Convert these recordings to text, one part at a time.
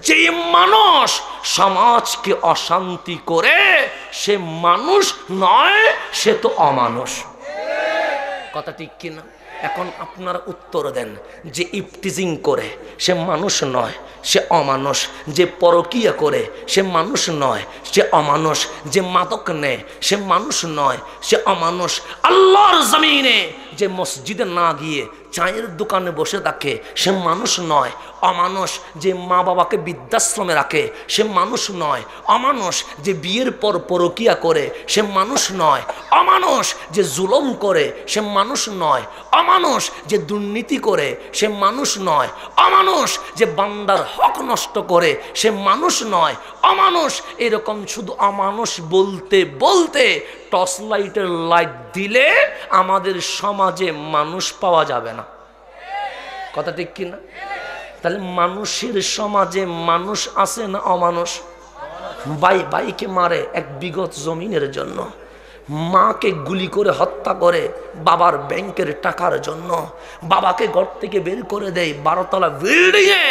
যে মানুষ সমাজকে অশান্তি করে সে মানুষ নয়, সে তো অমানুষ। কথা ঠিক কিনা? এখন আপনারা উত্তর দেন, যে ইফটিজিং করে সে মানুষ নয়, সে অমানুষ। যে পরকিয়া করে সে মানুষ নয়, সে অমানুষ। যে মাদক নেয় সে মানুষ নয়, সে অমানুষ। আল্লাহর জমিনে যে মসজিদে না গিয়ে চায়ের দোকানে বসে থাকে সে মানুষ নয়, অমানুষ। যে মা বাবাকে বৃদ্ধাশ্রমে রাখে সে মানুষ নয়, অমানুষ। যে বিয়ের পর পরকিয়া করে সে মানুষ নয়, অমানুষ। যে জুলুম করে সে মানুষ নয়, অমানুষ। যে দুর্নীতি করে সে মানুষ নয়, অমানুষ। যে বান্দার হক নষ্ট করে সে মানুষ নয়, অমানুষ। এরকম শুধু অমানুষ বলতে বলতে টর্চ লাইটের লাইট দিলে আমাদের সমাজে মানুষ পাওয়া যাবে না। কথা ঠিক কিনা? তাহলে মানুষের সমাজে মানুষ আছে না অমানুষ? ভাই ভাইকে মারে এক বিঘত জমিনের জন্য, মাকে গুলি করে হত্যা করে বাবার ব্যাংকের টাকার জন্য, বাবাকে ঘর থেকে বের করে দেয় 12 তলা বিল্ডিংয়ে।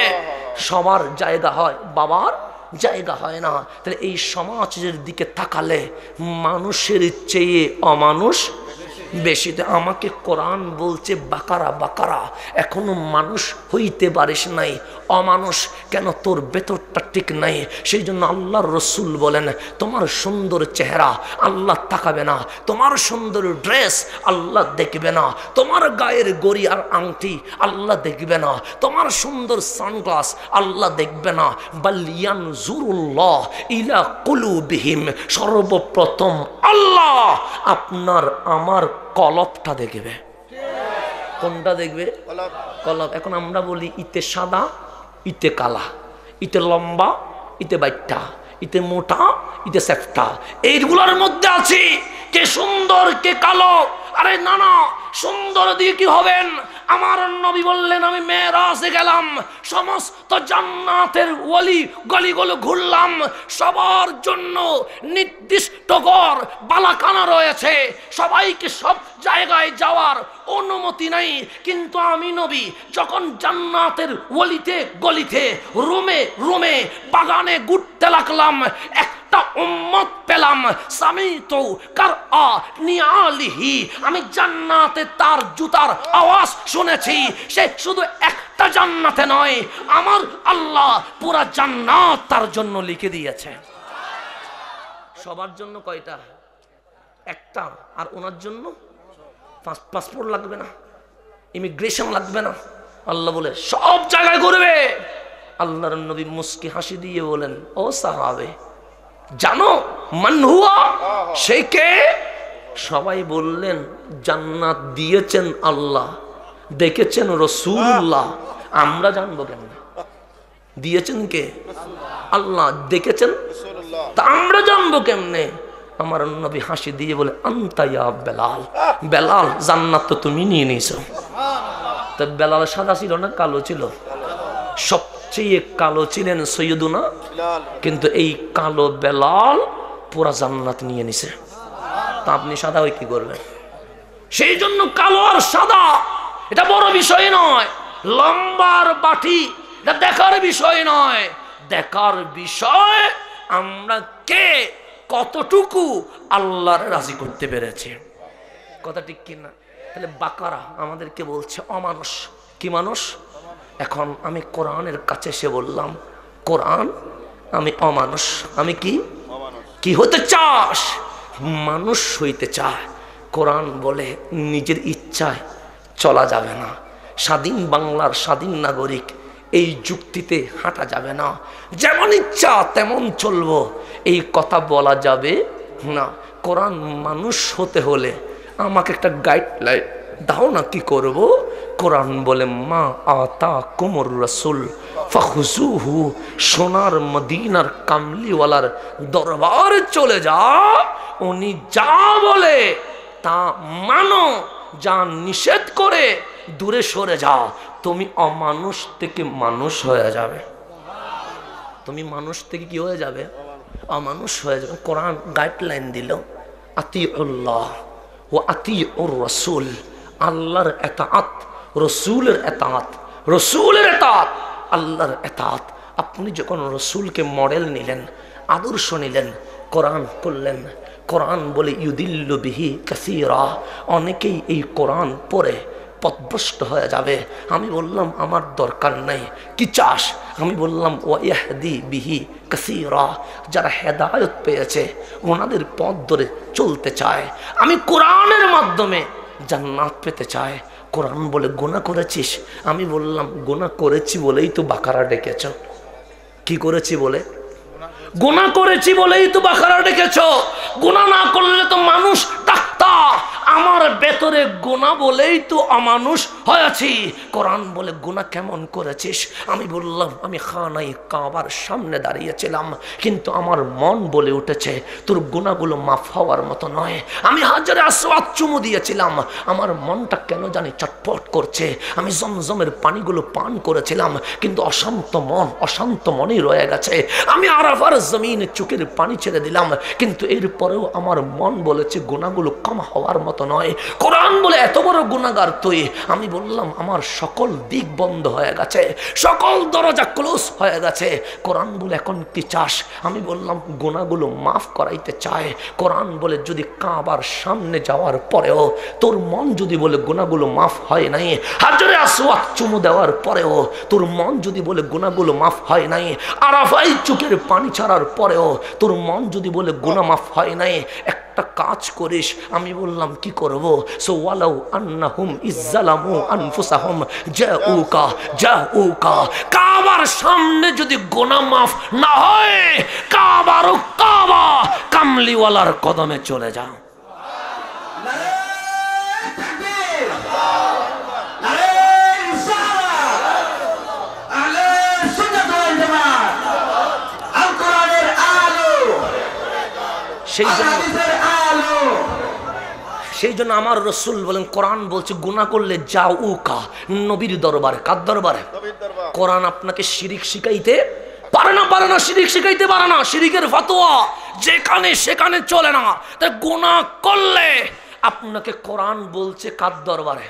সবার জায়গা হয়, বাবার জায়গা হয় না। তাহলে এই সমাজের দিকে তাকালে মানুষের চেয়ে অমানুষ বেশি। আমাকে কোরআন বলছে বাকারা বাকারা, এখনো মানুষ হইতে পারিস নাই, অমানুষ কেন? তোর ভেতরটা ঠিক নাই। সেই জন্য আল্লাহর রসুল বলেন, তোমার সুন্দর চেহারা আল্লাহ তাকাবে না, তোমার সুন্দর ড্রেস আল্লাহ দেখবে না, তোমার গায়ের গড়ি আর আংটি আল্লাহ দেখবে না, তোমার সুন্দর সানগ্লাস আল্লাহ দেখবে না। বাল ইয়ানজুরুল্লাহ ইলা কুলুবিহিম, সর্বপ্রথম আল্লাহ আপনার আমার কলবটা দেখবে। কোনটা দেখবে? কলব। এখন আমরা বলি ইতে সাদা, ইতে কালা, ইতে লম্বা, ইতে বাইটা, ইতে মোটা, ইতে সেফটা, এইগুলোর মধ্যে আছে কে সুন্দর কে কালো। আরে না না, সুন্দর দিয়ে কি হবেন? আমার নবী বললেন, আমি মেরাজে গেলাম, সমস্ত জান্নাতের ওয়ালি গলিগুলো ঘুরলাম, সবার জন্য নির্দিষ্ট ঘর বালাখানা রয়েছে, সবাইকে সব জায়গায় যাওয়ার অনুমতি নাই। কিন্তু আমি নবী যখন জান্নাতের ওয়ালিতে গলিতে রুমে রুমে বাগানে ঘুরতে লাগলাম, একটা উম্মত পেলাম, সামিতু কারআ নিআলিহি, আমি জান্নাতে তার জুতার আওয়াজ শুনেছি। সে শুধু একটা জান্নাতে নয়, আমার আল্লাহ পুরা জান্নাত তার জন্য লিখে দিয়েছে। সবার জন্য কয়টা? একটা। আর ওনার জন্য পাসপোর্ট লাগবে না, ইমিগ্রেশন লাগবে না। আল্লাহ বলে সব জায়গায় ঘুরবে। আল্লাহর নবী মুস্কি হাসি দিয়ে বলেন, ও সাহাবে জানো মান হুয়া, সে কে? সবাই বললেন, জান্নাত দিয়েছেন আল্লাহ, দেখেছেন রাসূলুল্লাহ। আমরা জানবো কেমন? দিয়েছেন কে? আল্লাহ। দেখেছেন তা আমরা জানবো কেমনে? আমার নবী হাসি দিয়ে বলে, আনতা ইয়া বেলাল, বেলাল জান্নাত তো তুমি নিয়ে নিয়েছো। তা বেলাল সাদা ছিল না কালো ছিল? সবচেয়ে কালো ছিলেন সৈয়দুনা, কিন্তু এই কালো বেলাল পুরা জান্নাত নিয়ে নিছে। তা আপনি সাদা হয়ে কি করবেন? সেই জন্য কালো আর সাদা এটা বড় বিষয় নয়, লম্বার বাটি এটা দেখার বিষয় নয়। দেখার বিষয় আমরা কে কতটুকু আল্লাহর রাজি করতে পেরেছে। কথা ঠিক কিনা? তাহলে বাকারা আমাদেরকে বলছে অমানুষ। কি মানুষ? এখন আমি কোরআনের কাছে এসে বললাম, কোরআন আমি অমানুষ। আমি কি কি হতে চাস? মানুষ হইতে চায়। কোরআন বলে নিজের ইচ্ছায় চলা যাবে না, স্বাধীন বাংলার স্বাধীন নাগরিক, এই যুক্তিতে হাঁটা যাবে না, যেমন ইচ্ছা তেমন চলবো এই কথা বলা যাবে না। কোরআন মানুষ হতে হলে আমাকে একটা গাইডলাইন দাও না, কি করব? কোরআন বলে মা আতা কুমুর রাসূল ফাখুজুহু, সোনার মদিনার কামলিওয়ালার দরবারে চলে যা, উনি যা বলে তা মানো, যা নিষেধ করে দূরে সরে যাও। তুমি অমানুষ থেকে মানুষ হয়ে যাবে। তুমি মানুষ থেকে কি হয়ে যাবে? অমানুষ হয়ে যাবে। কোরআন গাইডলাইন দিল, আতিউল্লাহ ওয়া আতিউর রাসূল, আল্লাহর ইতাআত, রাসূলের ইতাআত, রাসূলের ইতাআত, আল্লাহর ইতাআত। আপনি যখন রসুলকে মডেল নিলেন, আদর্শ নিলেন, কোরআন করলেন, কোরআন বলে ইউদিল্লু বিহি কাসীরা, অনেকেই এই কোরআন পড়ে পথভ্রষ্ট হয়ে যাবে। আমি বললাম আমার দরকার নাই, কি চাস? আমি বললাম ওয়াহদি বিহি কাসীরা, যারা হেদায়েত পেয়েছে ওনাদের পথ ধরে চলতে চায়। আমি কোরআনের মাধ্যমে জান্নাত পেতে চাই। কোরআন বলে গুনাহ করেছিস? আমি বললাম গুনাহ করেছি বলেই তো বাকারা ডেকেছ। কি করেছি বলে? গুনাহ করেছি বলেই তো বাকারা ডেকেছ। গুনাহ না করলে তো মানুষ ডাকতা। আমার ভেতরে গুনাহ বলেই তো অমানুষ হয়েছি। কোরআন বলে গুনাহ কেমন করেছিস? আমি বললাম আমি খানায়ে কাবার সামনে দাঁড়িয়েছিলাম, কিন্তু আমার মন বলে উঠেছে তোর গুনাহগুলো মাফ হওয়ার মতো নয়। আমি হাজারে আসওয়াদ চুমু দিয়েছিলাম, আমার মনটা কেন জানি চটপট করছে। আমি জমজমের পানিগুলো পান করেছিলাম, কিন্তু অশান্ত মনেই রয়ে গেছে। আমি আরাফার জমিনে চোখের পানি ছেড়ে দিলাম, কিন্তু এরপরেও আমার মন বলেছে গুনাহগুলো ক্ষমা হওয়ার মতো নয়। কোরআন বলে এত বড় গুনাহগার তুই। আমি বললাম আমার সকল দিক বন্ধ হয়ে গেছে, সকল দরজা ক্লোজ হয়ে গেছে। কোরআন বলে এখন কি চাস? আমি বললাম গুনাহগুলো মাফ করাইতে চায়। কোরআন বলে যদি কাবার সামনে যাওয়ার পরেও তোর মন যদি বলে গুনাহগুলো মাফ হয় নাই, হাজারে আসওয়াদ চুমু দেওয়ার পরেও তোর মন যদি বলে গুনাহগুলো মাফ হয় নাই, আরাফাই চোখের পানি ছাড়ার পরেও তোর মন যদি বলে গুনাহ মাফ হয় নাই, একটা কাজ করিস। আমি বললাম কি করব? সো ওয়ালাউ আন্নাহুম ইজ্জালামু আনফুসাহুম জাউকা, কাবার সামনে যদি গুনাহ মাফ না হয়, কাবা কামলিওয়ালার কদমে চলে যাও। সেই জন্য আমার রসুল বলেন, কোরআন বলছে গুনাহ করলে জাউকা, নবীর দরবারে। কার দরবারে? কোরআন আপনাকে শিরিক শিখাইতে পারে না, শিরিক শিখাইতে পারে না। শিরিকের ফতোয়া যেখানে সেখানে চলে না। তাই গুনাহ করলে আপনাকে কোরআন বলছে কার দরবারে?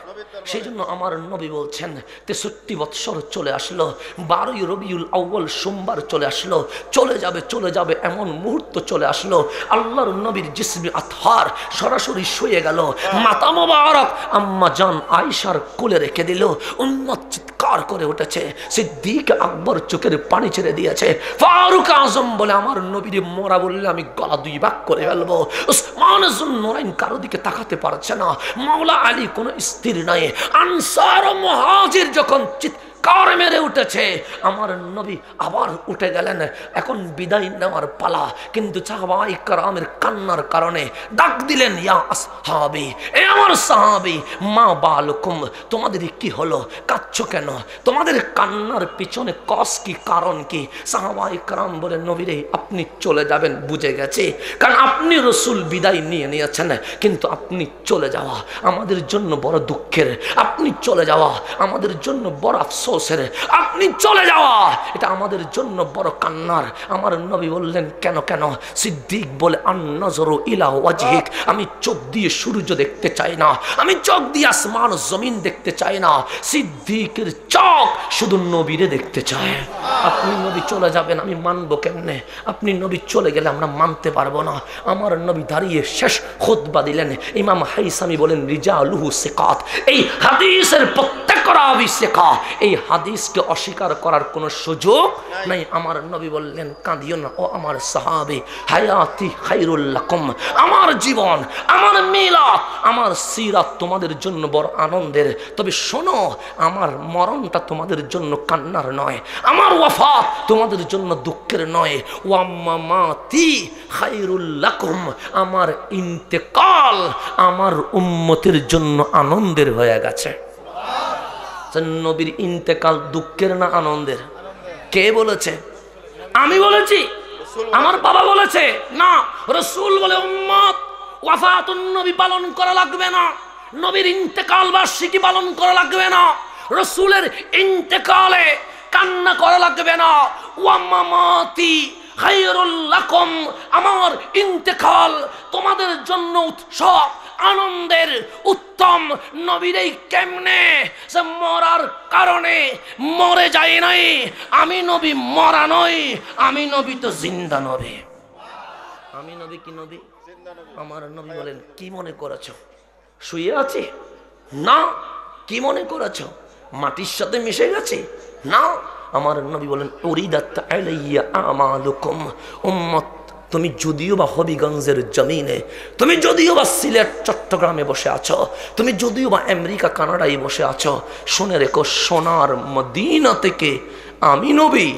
সেই জন্য আমার নবী বলছেন 63 বৎসর চলে আসলো, 12ই রবিউল আউয়াল সোমবার চলে আসলো, চলে যাবে এমন মুহূর্ত চলে আসলো। আল্লাহর নবীর জিসমি আতহার সরাসরি শুয়ে গেল, মাতা মোবারক আম্মা জান আয়েশার কোলে রেখে দিল। উম্মত চিৎকার করে উঠেছে, সিদ্দিক আকবর চোখের পানি ছেড়ে দিয়েছে। ফারুক আজম বলে আমার নবীর মরা বললে আমি গলা 2 ভাগ করে ফেলবো। উসমান যুন্নুরাইন কারো দিকে তাকাতে পারছে না। মাওলা আলী কোনো স্থির নাই। আনসার ও মুহাজির যখন চিৎকার মেরে উঠেছে, আমার নবী আবার উঠে গেলেন। এখন বিদায় নেওয়ার পালা, কিন্তু সাহাবায়ে কেরামের কান্নার কারণে ডাক দিলেন, ইয়া আসহাবি, এ আমার সাহাবী, মা বালুকুম, তোমাদের কি হলো? কাঁদছো কেন? তোমাদের কান্নার পিছনে কস কি, কারণ কি? সাহাবায়ে কেরাম বলে, নবী রে আপনি চলে যাবেন বুঝে গেছে, কারণ আপনি রসুল বিদায় নিয়েছেন, কিন্তু আপনি চলে যাওয়া আমাদের জন্য বড় দুঃখের। আপনি চলে যাওয়া আমাদের জন্য বড় আফসোসের। আপনি চলে যাওয়া এটা আমাদের জন্য বড় কান্নার। আমার নবী বললেন কেন? সিদ্দিক বলে, আন-নাযরু ইলা ওয়াজহিক, আমি চোখ দিয়ে সূর্য দেখতে চাই না, আমি চোখ দিয়ে আসমান জমিন দেখতে চাই না। সিদ্দিকের চোখ শুধু নবীরে দেখতে চায়। আপনি নবী চলে যাবেন আমি মানবো কেমনে? আপনি নবী চলে গেলে আমরা মানতে পারবো না। আমার নবী দাঁড়িয়ে শেষ খুতবা দিলেন। ইমাম হাইসামি বলেন, রিজালুহু সিকাত, এই হাদিসের প্রত্যেক রাবী সিকা, এই হাদিসকে অস্বীকার করার কোনো সুযোগ নাই। আমার নবী বললেন, কাঁদিও না ও আমার সাহাবী, হায়াতি খায়রুল লাকুম, আমার জীবন, আমার মিলাদ, আমার সিরাত তোমাদের জন্য বড় আনন্দের। তবে শোনো, আমার মরণটা তোমাদের জন্য কান্নার নয়, আমার ওয়াফাত তোমাদের জন্য দুঃখের নয়। ওয়া মামাতি খায়রুল লাকুম, আমার ইন্তেকাল আমার উম্মতের জন্য আনন্দের হয়ে গেছে। নবীর ইন্তেকাল দুঃখের না আনন্দের? কে বলেছে? আমি বলেছি? আমার বাবা বলেছে? না, রাসূল বলে উম্মত ওয়াফাতুন নবী পালন করা লাগবে না, নবীর ইন্তেকাল বার্ষিকী পালন করা লাগবে না, রাসূলের ইন্তেকালে কান্না করা লাগবে না। ওয়া মামাতি খায়রুল লাকুম, আমার ইন্তেকাল তোমাদের জন্য উৎসব, আনন্দের উত্তম নবীরে কেমনে সে মরার কারণে মরে যায় নাই। আমি নবী মরা নই, আমি নবী তো জিন্দা নবী। আমি নবী কি নবী? আমার নবী বলেন কি মনে করেছো শুয়ে আছে? না। কি মনে করেছো মাটির সাথে মিশে গেছে? না। আমার নবী বলেন উরিদাত আলাইয়া আমালুকুম উম্মত, তুমি যদিও বা হবিগঞ্জের জমিনে, তুমি যদিও বা সিলেট চট্টগ্রামে বসে আছো, তুমি যদিও বা আমেরিকা কানাডায় বসে আছো, শুনে রেখো সোনার মদিনা থেকে আমি নবী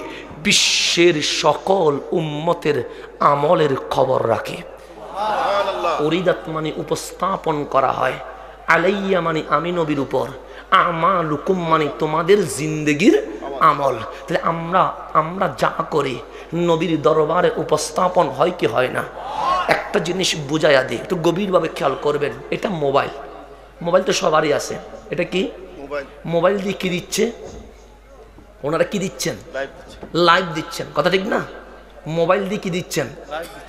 বিশ্বের সকল উম্মতের আমলের খবর রাখে। উরিদাত মানে উপস্থাপন করা হয়, আলাইয়া মানে আমি নবীর উপর, আমালুকুম মানে তোমাদের জিন্দেগির আমল। তাহলে আমরা যা করি নবীর দরবারে উপস্থাপন হয় কি হয় না? একটা জিনিস বুঝাইয়া দিই, একটু গভীরভাবে খেয়াল করবেন। এটা মোবাইল, মোবাইল তো সবারই আছে। এটা কি মোবাইল দিয়ে কি দিচ্ছে ওনারা? কি দিচ্ছেন? লাইভ দিচ্ছেন, কথা ঠিক না? মোবাইল দিয়ে কি দিচ্ছেন?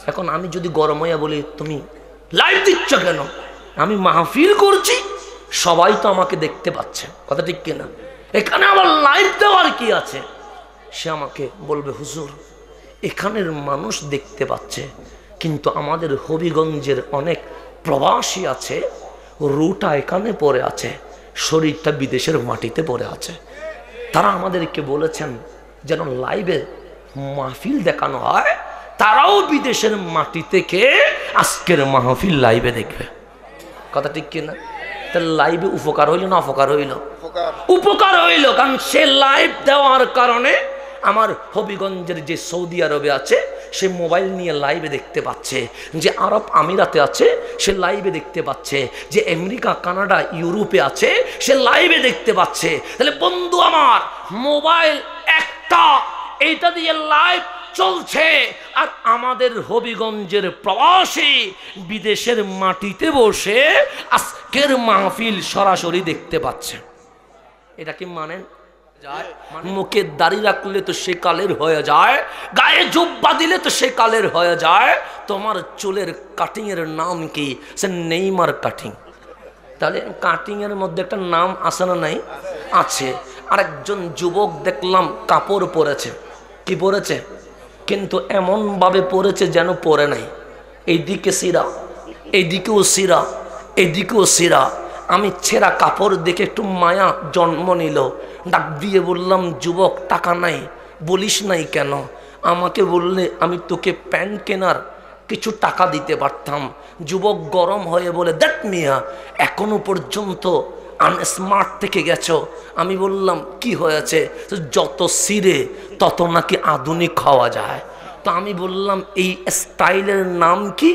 এখন আমি যদি গরম হইয়া বলি তুমি লাইভ দিচ্ছ কেন? আমি মাহফিল করছি, সবাই তো আমাকে দেখতে পাচ্ছে, কথা ঠিক কিনা? এখানে আবার লাইভ দেওয়ার কি আছে? সে আমাকে বলবে হুজুর এখানের মানুষ দেখতে পাচ্ছে, কিন্তু আমাদের হবিগঞ্জের অনেক প্রবাসী আছে, রুটা এখানে পড়ে আছে, শরীরটা বিদেশের মাটিতে পড়ে আছে। তারা আমাদেরকে বলেছেন যেন লাইভে মাহফিল দেখানো হয়, তারাও বিদেশের মাটি থেকে আজকের মাহফিল লাইভে দেখবে, কথা ঠিক কিনা? তাহলে লাইভে উপকার হইল না অপকার হইল? উপকার হইল, কারণ সে লাইভ দেওয়ার কারণে আমার হবিগঞ্জের যে সৌদি আরবে আছে সে মোবাইল নিয়ে লাইভে দেখতে পাচ্ছে, যে আরব আমিরাতে আছে সে লাইভে দেখতে পাচ্ছে, যে আমেরিকা কানাডা ইউরোপে আছে সে লাইভে দেখতে পাচ্ছে। তাহলে বন্ধু আমার মোবাইল একটা, এইটা দিয়ে লাইভ চলছে, আর আমাদের হবিগঞ্জের প্রবাসী বিদেশের মাটিতে বসে আজকের মাহফিল সরাসরি দেখতে পাচ্ছে। এটা কি মানেন? মুখে দাড়ি রাখলে তো সে কালের হয়ে যায়, গায়ে জুব্বা দিলে তো সে কালের হয়ে যায়। তোমার চুলের কাটিং এর নাম কি? সে নেইমার কাটিং। তাহলে কাটিং এর মধ্যে একটা নাম আছে না নাই? আছে। আরেকজন যুবক দেখলাম কাপড় পরেছে, কি পরেছে? কিন্তু এমন ভাবে পরেছে যেন পরে নাই, এইদিকে সিরা, এইদিকেও সিরা, এইদিকেও সিরা। আমি ছেঁড়া কাপড় দেখে একটু মায়া জন্ম নিল, ডাক দিয়ে বললাম যুবক টাকা নাই, বলিস নাই কেন? আমাকে বললে আমি তোকে প্যান্ট কেনার কিছু টাকা দিতে পারতাম। যুবক গরম হয়ে বলে দেখ মিয়া এখনো পর্যন্ত আনস্মার্ট থেকে গেছো। আমি বললাম কি হয়েছে? যত সিরে তত নাকি আধুনিক হওয়া যায়। তো আমি বললাম এই স্টাইলের নাম কি?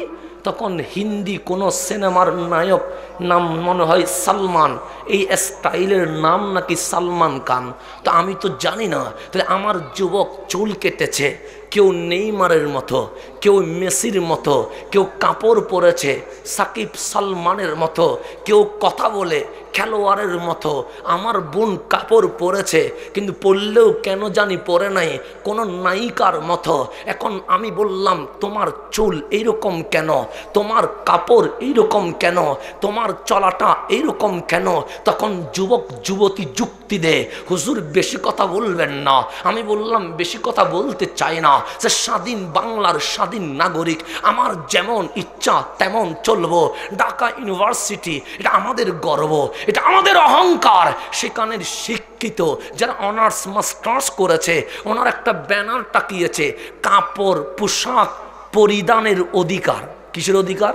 তখন হিন্দি কোনো সিনেমার নায়ক নাম মনে হয় সালমান, এই স্টাইলের নাম নাকি সালমান খান। তো আমি তো জানি না। তাহলে আমার যুবক চুল কেটেছে, কেউ নেইমারের মতো, কেউ মেসির মতো, কেউ কাপড় পরেছে সাকিব সালমানের মতো, কেউ কথা বলে খেলোয়াড়ের মতো। আমার বোন কাপড় পরেছে, কিন্তু পরলেও কেন জানি পরে নাই কোনো নায়িকার মতো। এখন আমি বললাম তোমার চুল এইরকম কেন, তোমার কাপড় এইরকম কেন, তোমার চলাটা এইরকম কেন? তখন যুবক যুবতী যুক্তি দে হুজুর বেশি কথা বলবেন না। আমি বললাম বেশি কথা বলতে চাই না, যে স্বাধীন বাংলার স্বাধীন নাগরিক, আমার যেমন ইচ্ছা তেমন চলবো। ঢাকা ইউনিভার্সিটি এটা আমাদের গর্ব, এটা আমাদের অহংকার। সেখানের শিক্ষিত যারা অনার্স মাস্টার্স করেছে ওনার একটা ব্যানার টাকিয়েছে কাপড় পোশাক পরিধানের অধিকার। কিসের অধিকার?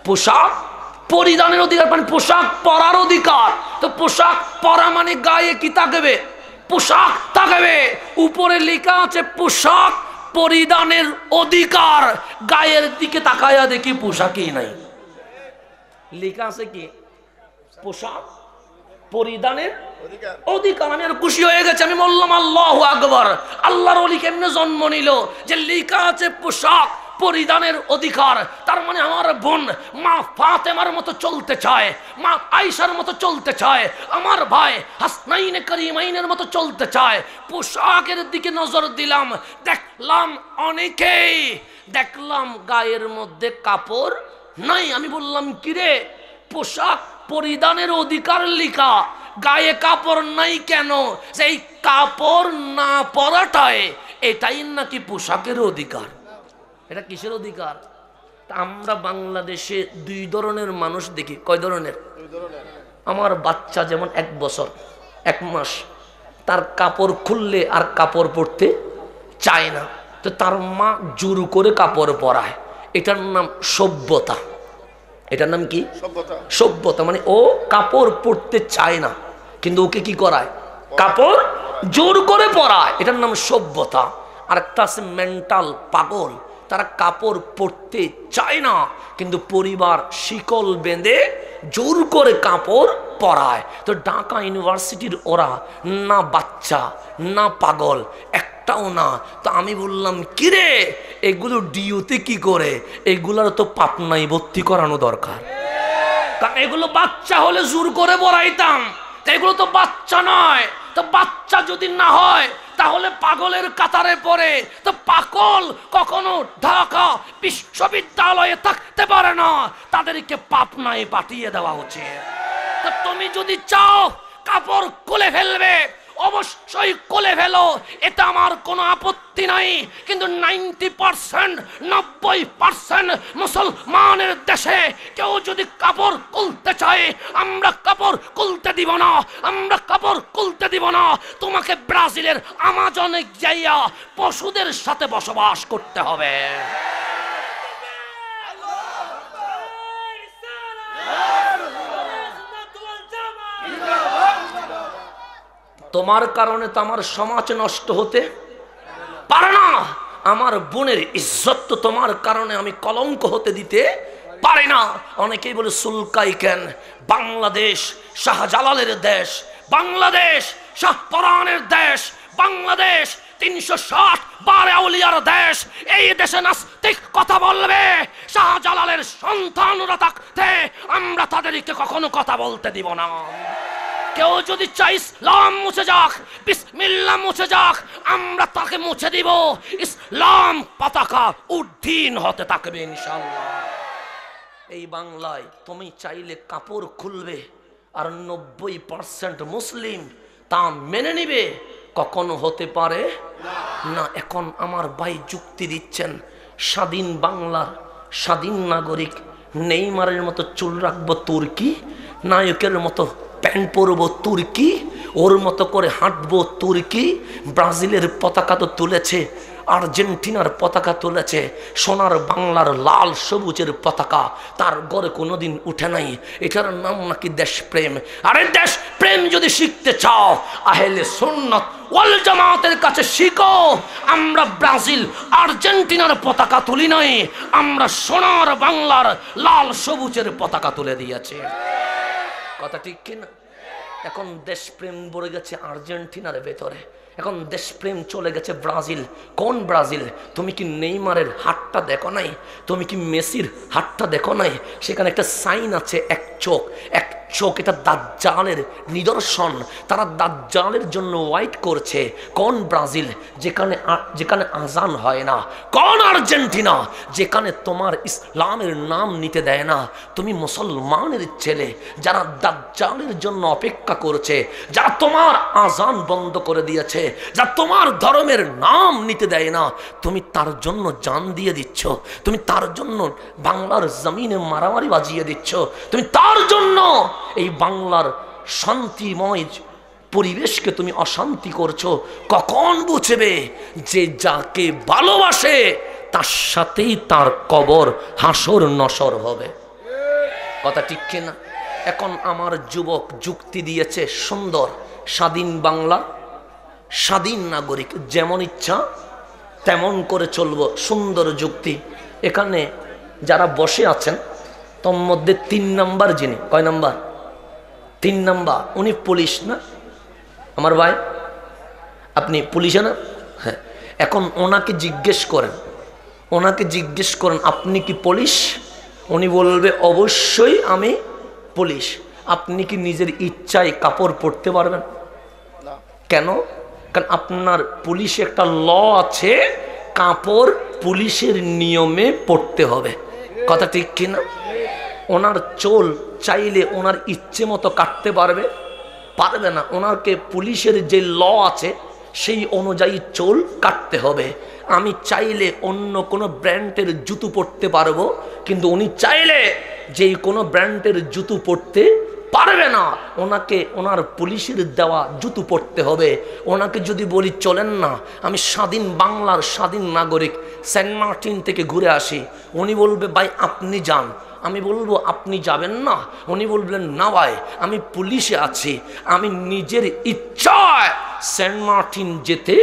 পোশাক পরিধানের অধিকার, মানে পোশাক পরার অধিকার। তো পোশাক পরা মানে গায়ে কি থাকবে? পোশাক থাকবে। উপরে লেখা আছে পোশাক পরিধানের অধিকার, গায়ের দিকে তাকায়া দেখি পোশাকই নাই, লেখা আছে কি পোশাক পরিধানের অধিকার। আমি আর খুশি হয়ে গেছে, আমি বললাম আল্লাহু আকবার। আল্লাহর ওলি কেমনে জন্ম নিল যে লেখা আছে পোশাক পরিধানের অধিকার? তার মানে আমার বোন মা ফাতেমার মতো চলতে চায়, মা আয়েশার মতো চলতে চায়, আমার ভাই হাসনাইন করিমাইনের মতো চলতে চায়। পোশাকের দিকে নজর দিলাম, দেখলাম অনেকেই, দেখলাম গায়ের মধ্যে কাপড় নাই। আমি বললাম কিরে, পোশাক পরিধানের অধিকার লিখা, গায়ে কাপড় নাই কেন? সেই কাপড় না পরাটায় এটাই নাকি পোশাকের অধিকার। এটা কিসের অধিকার? আমরা বাংলাদেশে দুই ধরনের মানুষ দেখি। কয় ধরনের? আমার বাচ্চা যেমন 1 বছর 1 মাস, তার কাপড় খুললে আর কাপড় পরতে চায় না, তো তার মা জোর করে কাপড় পরায়। এটার নাম সভ্যতা। এটার নাম কি? সভ্যতা। মানে ও কাপড় পরতে চায় না, কিন্তু ওকে কি করায়? কাপড় জোর করে পরায়। এটার নাম সভ্যতা। আর একটা আছে মেন্টাল, পাগল। তারা কাপড় পরতে চায় না, কিন্তু পরিবার শিকল বেঁধে জোর করে কাপড় পরায়। তো ঢাকা ইউনিভার্সিটির ওরা না বাচ্চা না পাগল, একটাও না। তো আমি বললাম কিরে, এগুলো ডিউতে কি করে? এগুলোর তো পাটনায় ভর্তি করানো দরকার। কারণ এগুলো বাচ্চা হলে জোর করে পরাইতাম, এগুলো তো বাচ্চা নয়। তো বাচ্চা যদি না হয় তাহলে পাগলের কাতারে পড়ে। তো পাগল কখনো ঢাকা বিশ্ববিদ্যালয়ে থাকতে পারে না, তাদেরকে পাটনায় পাঠিয়ে দেওয়া উচিত। তো তুমি যদি চাও কাপড় খুলে ফেলবে, অবশ্যই খুলে ফেলো, এটা আমার কোনো আপত্তি নাই। কিন্তু 90% মুসলমানের দেশে কেউ যদি কাপড় খুলতে চায়, আমরা কাপড় খুলতে দিব না, আমরা কাপড় খুলতে দিব না। তোমাকে ব্রাজিলের আমাজনে যাইয়া পশুদের সাথে বসবাস করতে হবে। তোমার কারণে তো আমার সমাজ নষ্ট হতে পারে না। আমার বোনের ইজ্জত তো তোমার কারণে আমি কলঙ্ক হতে দিতে পারি না। অনেকেই বলে সুলকাই কেন? বাংলাদেশ শাহজালালের দেশ, বাংলাদেশ শাহপরানের দেশ, বাংলাদেশ 360 বারে আউলিয়ার দেশ। এই দেশে নাস্তিক কথা বলবে, শাহজালালের সন্তানরা থাকতে আমরা তাদেরকে কখনো কথা বলতে দিব না। কেউ যদি চাই ইসলাম মুছে যাক, বিসমিল্লাহ মুছে যাক, আমরা তাকে মুছে দিব। ইসলাম পতাকা উড্ডীন হতে থাকবে ইনশাআল্লাহ। এই বাংলায় তুমি চাইলে কাপড় খুলবে, আর 90% মুসলিম তা মেনে নিবে, কখনো হতে পারে না। এখন আমার ভাই যুক্তি দিচ্ছেন, স্বাধীন বাংলার স্বাধীন নাগরিক নেইমারের মতো চুল রাখবো তুর্কি, নায়কের মতো প্যান্ট পরবো তুর্কি, ওর মতো করে হাঁটবো তুর্কি। ব্রাজিলের পতাকা তো তুলেছে, আর্জেন্টিনার পতাকা তুলেছে, সোনার বাংলার লাল সবুজের পতাকা তার গড়ে কোনোদিন উঠে নাই। এটার নাম নাকি দেশপ্রেম। আরে দেশপ্রেম যদি শিখতে চাও, আহলে সুন্নাত ওয়াল জামাতের কাছে শিখো। আমরা ব্রাজিল আর্জেন্টিনার পতাকা তুলি নাই, আমরা সোনার বাংলার লাল সবুজের পতাকা তুলে দিয়েছে। কথা ঠিক কিনা? এখন দেশপ্রেম ভরে গেছে আর্জেন্টিনার ভেতরে, এখন দেশপ্রেম চলে গেছে ব্রাজিল। কোন ব্রাজিল? তুমি কি নেইমারের হাতটা দেখো নাই? তুমি কি মেসির হাতটা দেখো নাই? সেখানে একটা সাইন আছে, এক চোখ, এক চোখ। এটা দাজ্জালের নিদর্শন। তারা দাজ্জালের জন্য ওয়াইট করছে। কোন ব্রাজিল? যেখানে আজান হয় না। কোন আর্জেন্টিনা? যেখানে তোমার ইসলামের নাম নিতে দেয় না। তুমি মুসলমানের ছেলে যারা দাজ্জালের জন্য অপেক্ষা করছে, যারা তোমার আজান বন্ধ করে দিয়েছে, যা তোমার ধর্মের নাম নিতে দেয় না, তুমি তার জন্য জান দিয়ে দিচ্ছ, তুমি তার জন্য বাংলার জমিনে মারামারি বাজিয়ে দিচ্ছ, তুমি তার জন্য এই বাংলার শান্তিময় পরিবেশকে তুমি অশান্তি করছো। কখন বুঝবে যে যাকে ভালোবাসে তার সাথেই তার কবর হাসর নসর হবে? কথা ঠিক কিনা? এখন আমার যুবক যুক্তি দিয়েছে সুন্দর, স্বাধীন বাংলা স্বাধীন নাগরিক, যেমন ইচ্ছা তেমন করে চলবো, সুন্দর যুক্তি। এখানে যারা বসে আছেন তোর মধ্যে 3 নাম্বার যিনি, কয় নাম্বার? 3 নাম্বার। উনি পুলিশ না আমার ভাই? আপনি পুলিশে না? হ্যাঁ। এখন ওনাকে জিজ্ঞেস করেন আপনি কি পুলিশ? উনি বলবে অবশ্যই আমি পুলিশ। আপনি কি নিজের ইচ্ছায় কাপড় পরতে পারবেন? কেন? কারণ আপনার পুলিশে একটা ল আছে, কাপড় পুলিশের নিয়মে পরতে হবে। কথা ঠিক কিনা? ওনার চুল চাইলে ওনার ইচ্ছে মতো কাটতে পারবে? পারবে না। ওনাকে পুলিশের যে ল আছে সেই অনুযায়ী চুল কাটতে হবে। আমি চাইলে অন্য কোনো ব্র্যান্ডের জুতো পরতে পারবো, কিন্তু উনি চাইলে যে কোনো ব্র্যান্ডের জুতো পরতে পারবে না। ওনাকে ওনার পুলিশের দেওয়া জুতো পরতে হবে। ওনাকে যদি বলি চলেন না, আমি স্বাধীন বাংলার স্বাধীন নাগরিক, সেন্ট মার্টিন থেকে ঘুরে আসি, উনি বলবে ভাই আপনি যান। আমি বলবো আপনি যাবেন না। উনি বলবেন না ভাই আমি পুলিশে আছি, আমি নিজের ইচ্ছায় সেন্ট মার্টিন যেতে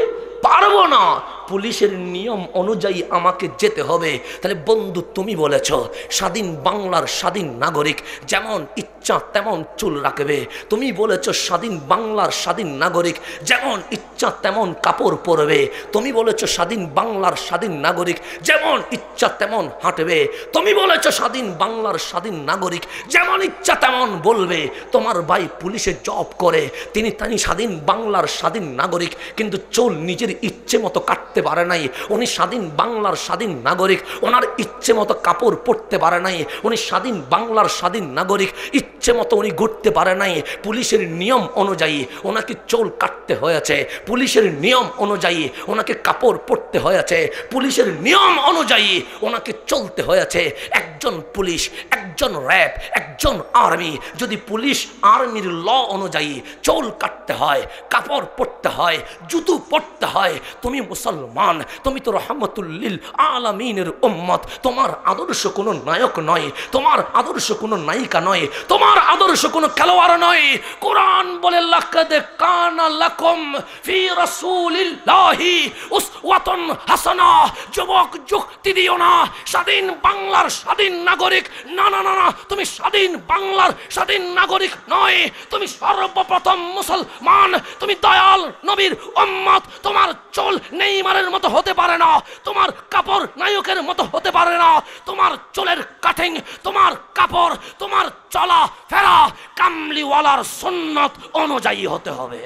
পারবো না, পুলিশের নিয়ম অনুযায়ী আমাকে যেতে হবে। তাহলে বন্ধু তুমি বলেছ স্বাধীন বাংলার স্বাধীন নাগরিক যেমন ইচ্ছা তেমন চুল রাখবে। তুমি বলেছ স্বাধীন বাংলার স্বাধীন নাগরিক যেমন ইচ্ছা তেমন কাপড় পরবে। তুমি বলেছ স্বাধীন বাংলার স্বাধীন নাগরিক যেমন ইচ্ছা তেমন হাঁটবে। তুমি বলেছ স্বাধীন বাংলার স্বাধীন নাগরিক যেমন ইচ্ছা তেমন বলবে। তোমার ভাই পুলিশে জব করে, তিনি স্বাধীন বাংলার স্বাধীন নাগরিক, কিন্তু চুল নিজের ইচ্ছে মতো কাটতে পারে নাই। উনি স্বাধীন বাংলার স্বাধীন নাগরিক, ওনার ইচ্ছে মতো কাপড় পরতে পারে নাই। উনি স্বাধীন বাংলার স্বাধীন নাগরিক, ইচ্ছে মতো উনি ঘুরতে পারে নাই। পুলিশের নিয়ম অনুযায়ী ওনাকে চুল কাটতে হয়েছে, পুলিশের নিয়ম অনুযায়ী ওনাকে কাপড় পরতে হয়েছে, পুলিশের নিয়ম অনুযায়ী ওনাকে চলতে হয়েছে। একজন পুলিশ, একজন র্যাব, একজন আর্মি, যদি পুলিশ আর্মির ল অনুযায়ী চুল কাটতে হয়, কাপড় পরতে হয়, জুতো পরতে হয়, তুমি মুসলমান, তুমি তো রহমতুল লিল আলামিনের উম্মত। তোমার আদর্শ কোনো নায়ক নয়, তোমার আদর্শ কোনো নায়িকা নয়, তোমার আদর্শ কোনো খেলোয়াড় নয়। কোরআন বলে লাকাদ কানা লাকুম ফি রাসূলিল্লাহি উসওয়াতুন হাসানা। যুবক যুক্তি দিও না স্বাধীন বাংলার স্বাধীন নাগরিক, না না না না, তুমি স্বাধীন বাংলার স্বাধীন নাগরিক নয়, তুমি সর্বপ্রথম মুসলমান, তুমি দয়াল নবীর উম্মত। তোমার চুল নেইমারের মতো হতে পারে না, তোমার কাপড় নায়কের মতো হতে পারে না। তোমার চুলের কাটিং, তোমার কাপড়, তোমার চলা ফেরা কামলিওয়ালার সুন্নাত অনুযায়ী হতে হবে।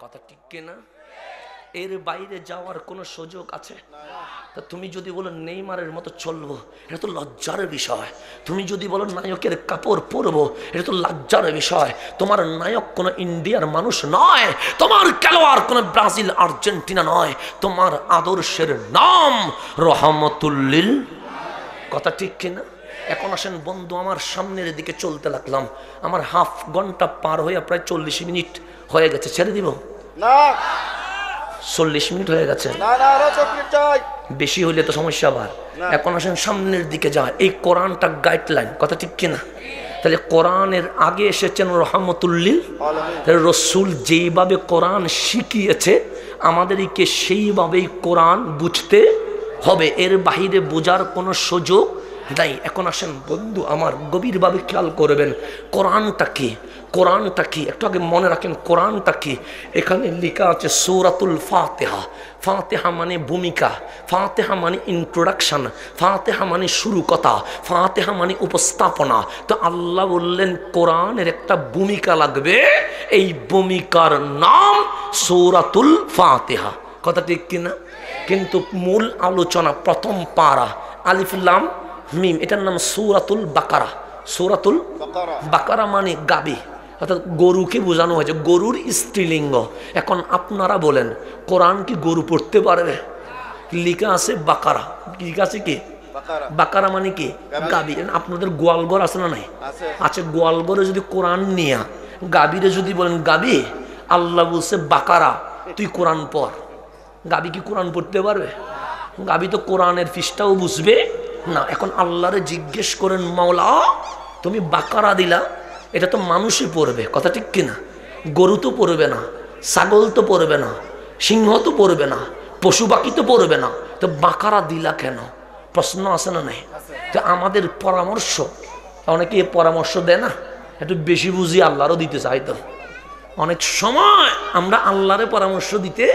কথা ঠিক কিনা? এর বাইরে যাওয়ার কোনো সুযোগ আছে? তা তুমি যদি বলো নেইমারের মতো চলবো, এটা তো লজ্জার বিষয়। তুমি যদি বলো নায়কের কাপড় পরবো, এটা তো লজ্জার বিষয়। তোমার নায়ক কোনো ইন্ডিয়ার মানুষ নয়, তোমার খেলোয়াড় কোনো ব্রাজিল আর্জেন্টিনা নয়, তোমার আদর্শের নাম রহমতুল্লিল। কথা ঠিক কিনা? এখন আসেন বন্ধু, আমার সামনের দিকে চলতে লাগলাম, আমার হাফ ঘন্টা পার হয়ে প্রায় 40 মিনিট হয়ে গেছে। ছেড়ে দিব না? 40 মিনিট হয়ে গেছে, বেশি হইলে তো সমস্যা আবার। এখন আসেন সামনের দিকে যায়। এই কোরআনটা গাইডলাইন, কথা ঠিক কিনা? তাহলে কোরআনের আগে এসেছেন রহমতুল্লিল। রসুল যেইভাবে কোরআন শিখিয়েছে আমাদেরকে সেইভাবেই কোরআন বুঝতে হবে, এর বাহিরে বোঝার কোনো সুযোগ নাই। এখন আসেন বন্ধু আমার, গভীরভাবে খেয়াল করবেন কোরআনটা কি, কোরআনটা কি একটু আগে মনে রাখেন। কোরআনটা কি? এখানে লেখা আছে সূরাতুল ফাতিহা। ফাতিহা মানে ভূমিকা, ফাতিহা মানে ইন্ট্রোডাকশন, ফাতিহা মানে শুরু কথা, ফাতিহা মানে উপস্থাপনা। তো আল্লাহ বললেন কোরআনের একটা ভূমিকা লাগবে, এই ভূমিকার নাম সূরাতুল ফাতিহা। কথা ঠিক কিনা? কিন্তু মূল আলোচনা প্রথম পারা আলিফ লাম মিম, এটার নাম সূরাতুল বাকারা। সূরাতুল বাকারা মানে গাবি, অর্থাৎ গরুকে বোঝানো হয়েছে, গরুর স্ত্রীলিঙ্গ। এখন আপনারা বলেন কোরআন কি গরু পড়তে পারবে? লিখা আছে বাকারা, লিখা আছে কি বাকারা মানে কি গাবি। আপনাদের গোয়ালঘর আছে না নাই? আছে। গোয়ালঘরে যদি কোরআন নিয়া গাবিরে যদি বলেন গাবি, আল্লাহ বলছে বাকারা তুই কোরআন পড়, গাবি কি কোরআন পড়তে পারবে? গাবি তো কোরআনের পৃষ্ঠাও বুঝবে না। এখন আল্লাহরে জিজ্ঞেস করেন মাওলা তুমি বাকারা দিলা, এটা তো মানুষই পড়বে, কথা ঠিক কিনা? গরু তো পড়বে না, ছাগল তো পড়বে না, সিংহ তো পড়বে না, পশু পাখি তো পড়বে না, তো বাকারা দিলা কেন? প্রশ্ন আছে না নাই? তো আমাদের পরামর্শ, অনেকে পরামর্শ দেয় না, একটু বেশি বুঝি আল্লাহরও দিতে চাই। তো অনেক সময় আমরা আল্লাহরে পরামর্শ দিতে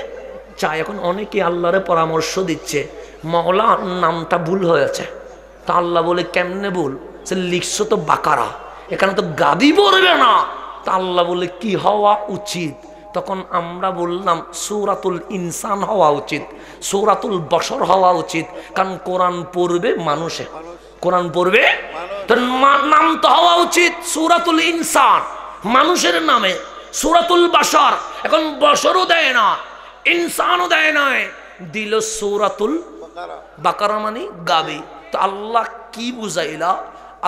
চাই। এখন অনেকে আল্লাহরে পরামর্শ দিচ্ছে, মাওলা নামটা ভুল হয়েছে। তা আল্লাহ বলে কেমনে ভুল? সে লিখছো তো বাকারা, এখানে তো গাবি পড়বে না। তা আল্লাহ বলে কি হওয়া উচিত? তখন আমরা বললাম সূরাতুল ইনসান হওয়া উচিত, সূরাতুল বশর হওয়া উচিত, কারণ কোরআন পড়বে মানুষে, কোরআন পড়বে তো নাম তো হওয়া উচিত সূরাতুল ইনসান, মানুষের নামে সূরাতুল বশর। এখন বশরও দেয় না, ইনসানও দেয় না, দিল সূরাতুল বাকারা মানে গাবি। তো আল্লাহ কি বুঝাইলা?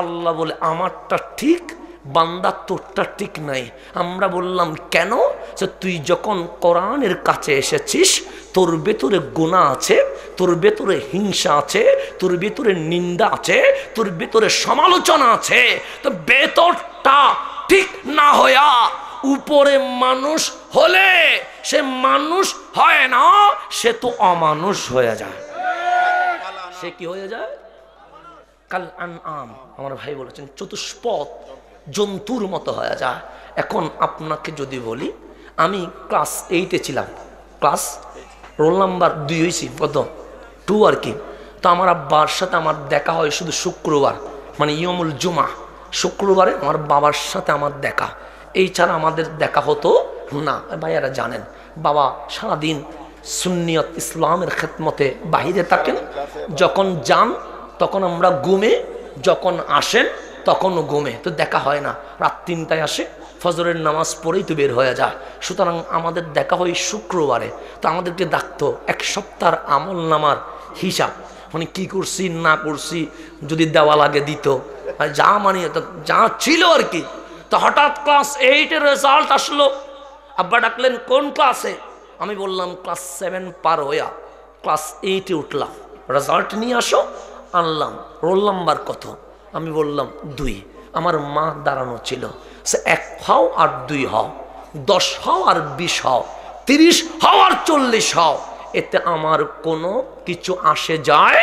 আল্লাহ বলে আমারটা ঠিক, বান্দা তোরটা ঠিক নাই। আমরা বললাম কেন? যে তুই যখন কোরআনের কাছে এসেছিস, তোর ভেতরে গুনাহ আছে, তোর ভেতরে হিংসা আছে, তোর ভেতরে নিন্দা আছে, তোর ভেতরে সমালোচনা আছে। তো ভেতরটা ঠিক না হইয়া উপরে মানুষ হলে সে মানুষ হয় না, সে তো অমানুষ হয়ে যায়। সে কি হয়ে যায়? কাল আনআম, আমার ভাই বলেছেন চতুষ্পদ জন্তুর মতো হয়ে যায়। এখন আপনাকে যদি বলি, আমি ক্লাস 8-এ ছিলাম, ক্লাস রোল নাম্বার 2 হয়েছি, কত 2 আর কি। তো আমার আব্বার সাথে আমার দেখা হয় শুধু শুক্রবার, মানে ইয়মুল জুমা, শুক্রবারে আমার বাবার সাথে আমার দেখা, এই ছাড়া আমাদের দেখা হতো না। ভাইয়ারা জানেন বাবা সারাদিন সুন্নিয়ত ইসলামের খেদমতে বাহিরে থাকেন, যখন যান তখন আমরা ঘুমে, যখন আসেন তখনও ঘুমে, তো দেখা হয় না। রাত 3টায় আসে, ফজরের নামাজ পড়েই তো বের হয়ে যায়। সুতরাং আমাদের দেখা হয় শুক্রবারে। তো আমাদেরকে ডাকতো এক সপ্তাহের আমল নামার হিসাব, মানে কি করছি না করছি যদি দেওয়া লাগে দিত, আর যা মানে যা ছিল আর কি। তো হঠাৎ ক্লাস 8-এর রেজাল্ট আসলো, আব্বা ডাকলেন কোন ক্লাসে? আমি বললাম ক্লাস 7 পার হইয়া ক্লাস 8-এ উঠলাম, রেজাল্ট নিয়ে আসো। আনলাম, রোল নাম্বার কত? আমি বললাম 2। আমার মা দাঁড়ানো ছিল, সে 1 হও আর 2 হও, 10 হও আর 20 হও, 30 হও আর 40 হও, এতে আমার কোনো কিছু আসে যায়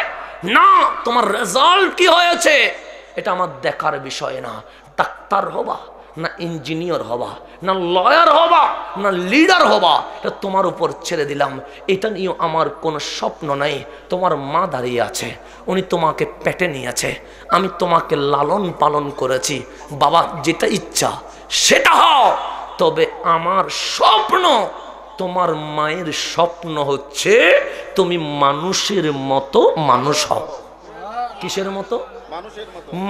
না। তোমার রেজাল্ট কি হয়েছে এটা আমার দেখার বিষয় না। ডাক্তার হবা না ইঞ্জিনিয়ার হবা, না লয়ার হবা, না লিডার হবা, এটা তোমার উপর ছেড়ে দিলাম। এটা নিয়ে আমার কোনো স্বপ্ন নাই। তোমার মা দাঁড়িয়ে আছে, উনি তোমাকে পেটে নিয়েছে, আমি তোমাকে লালন পালন করেছি। বাবা যেটা ইচ্ছা সেটা হও, তবে আমার স্বপ্ন, তোমার মায়ের স্বপ্ন হচ্ছে তুমি মানুষের মতো মানুষ হও। কিসের মতো?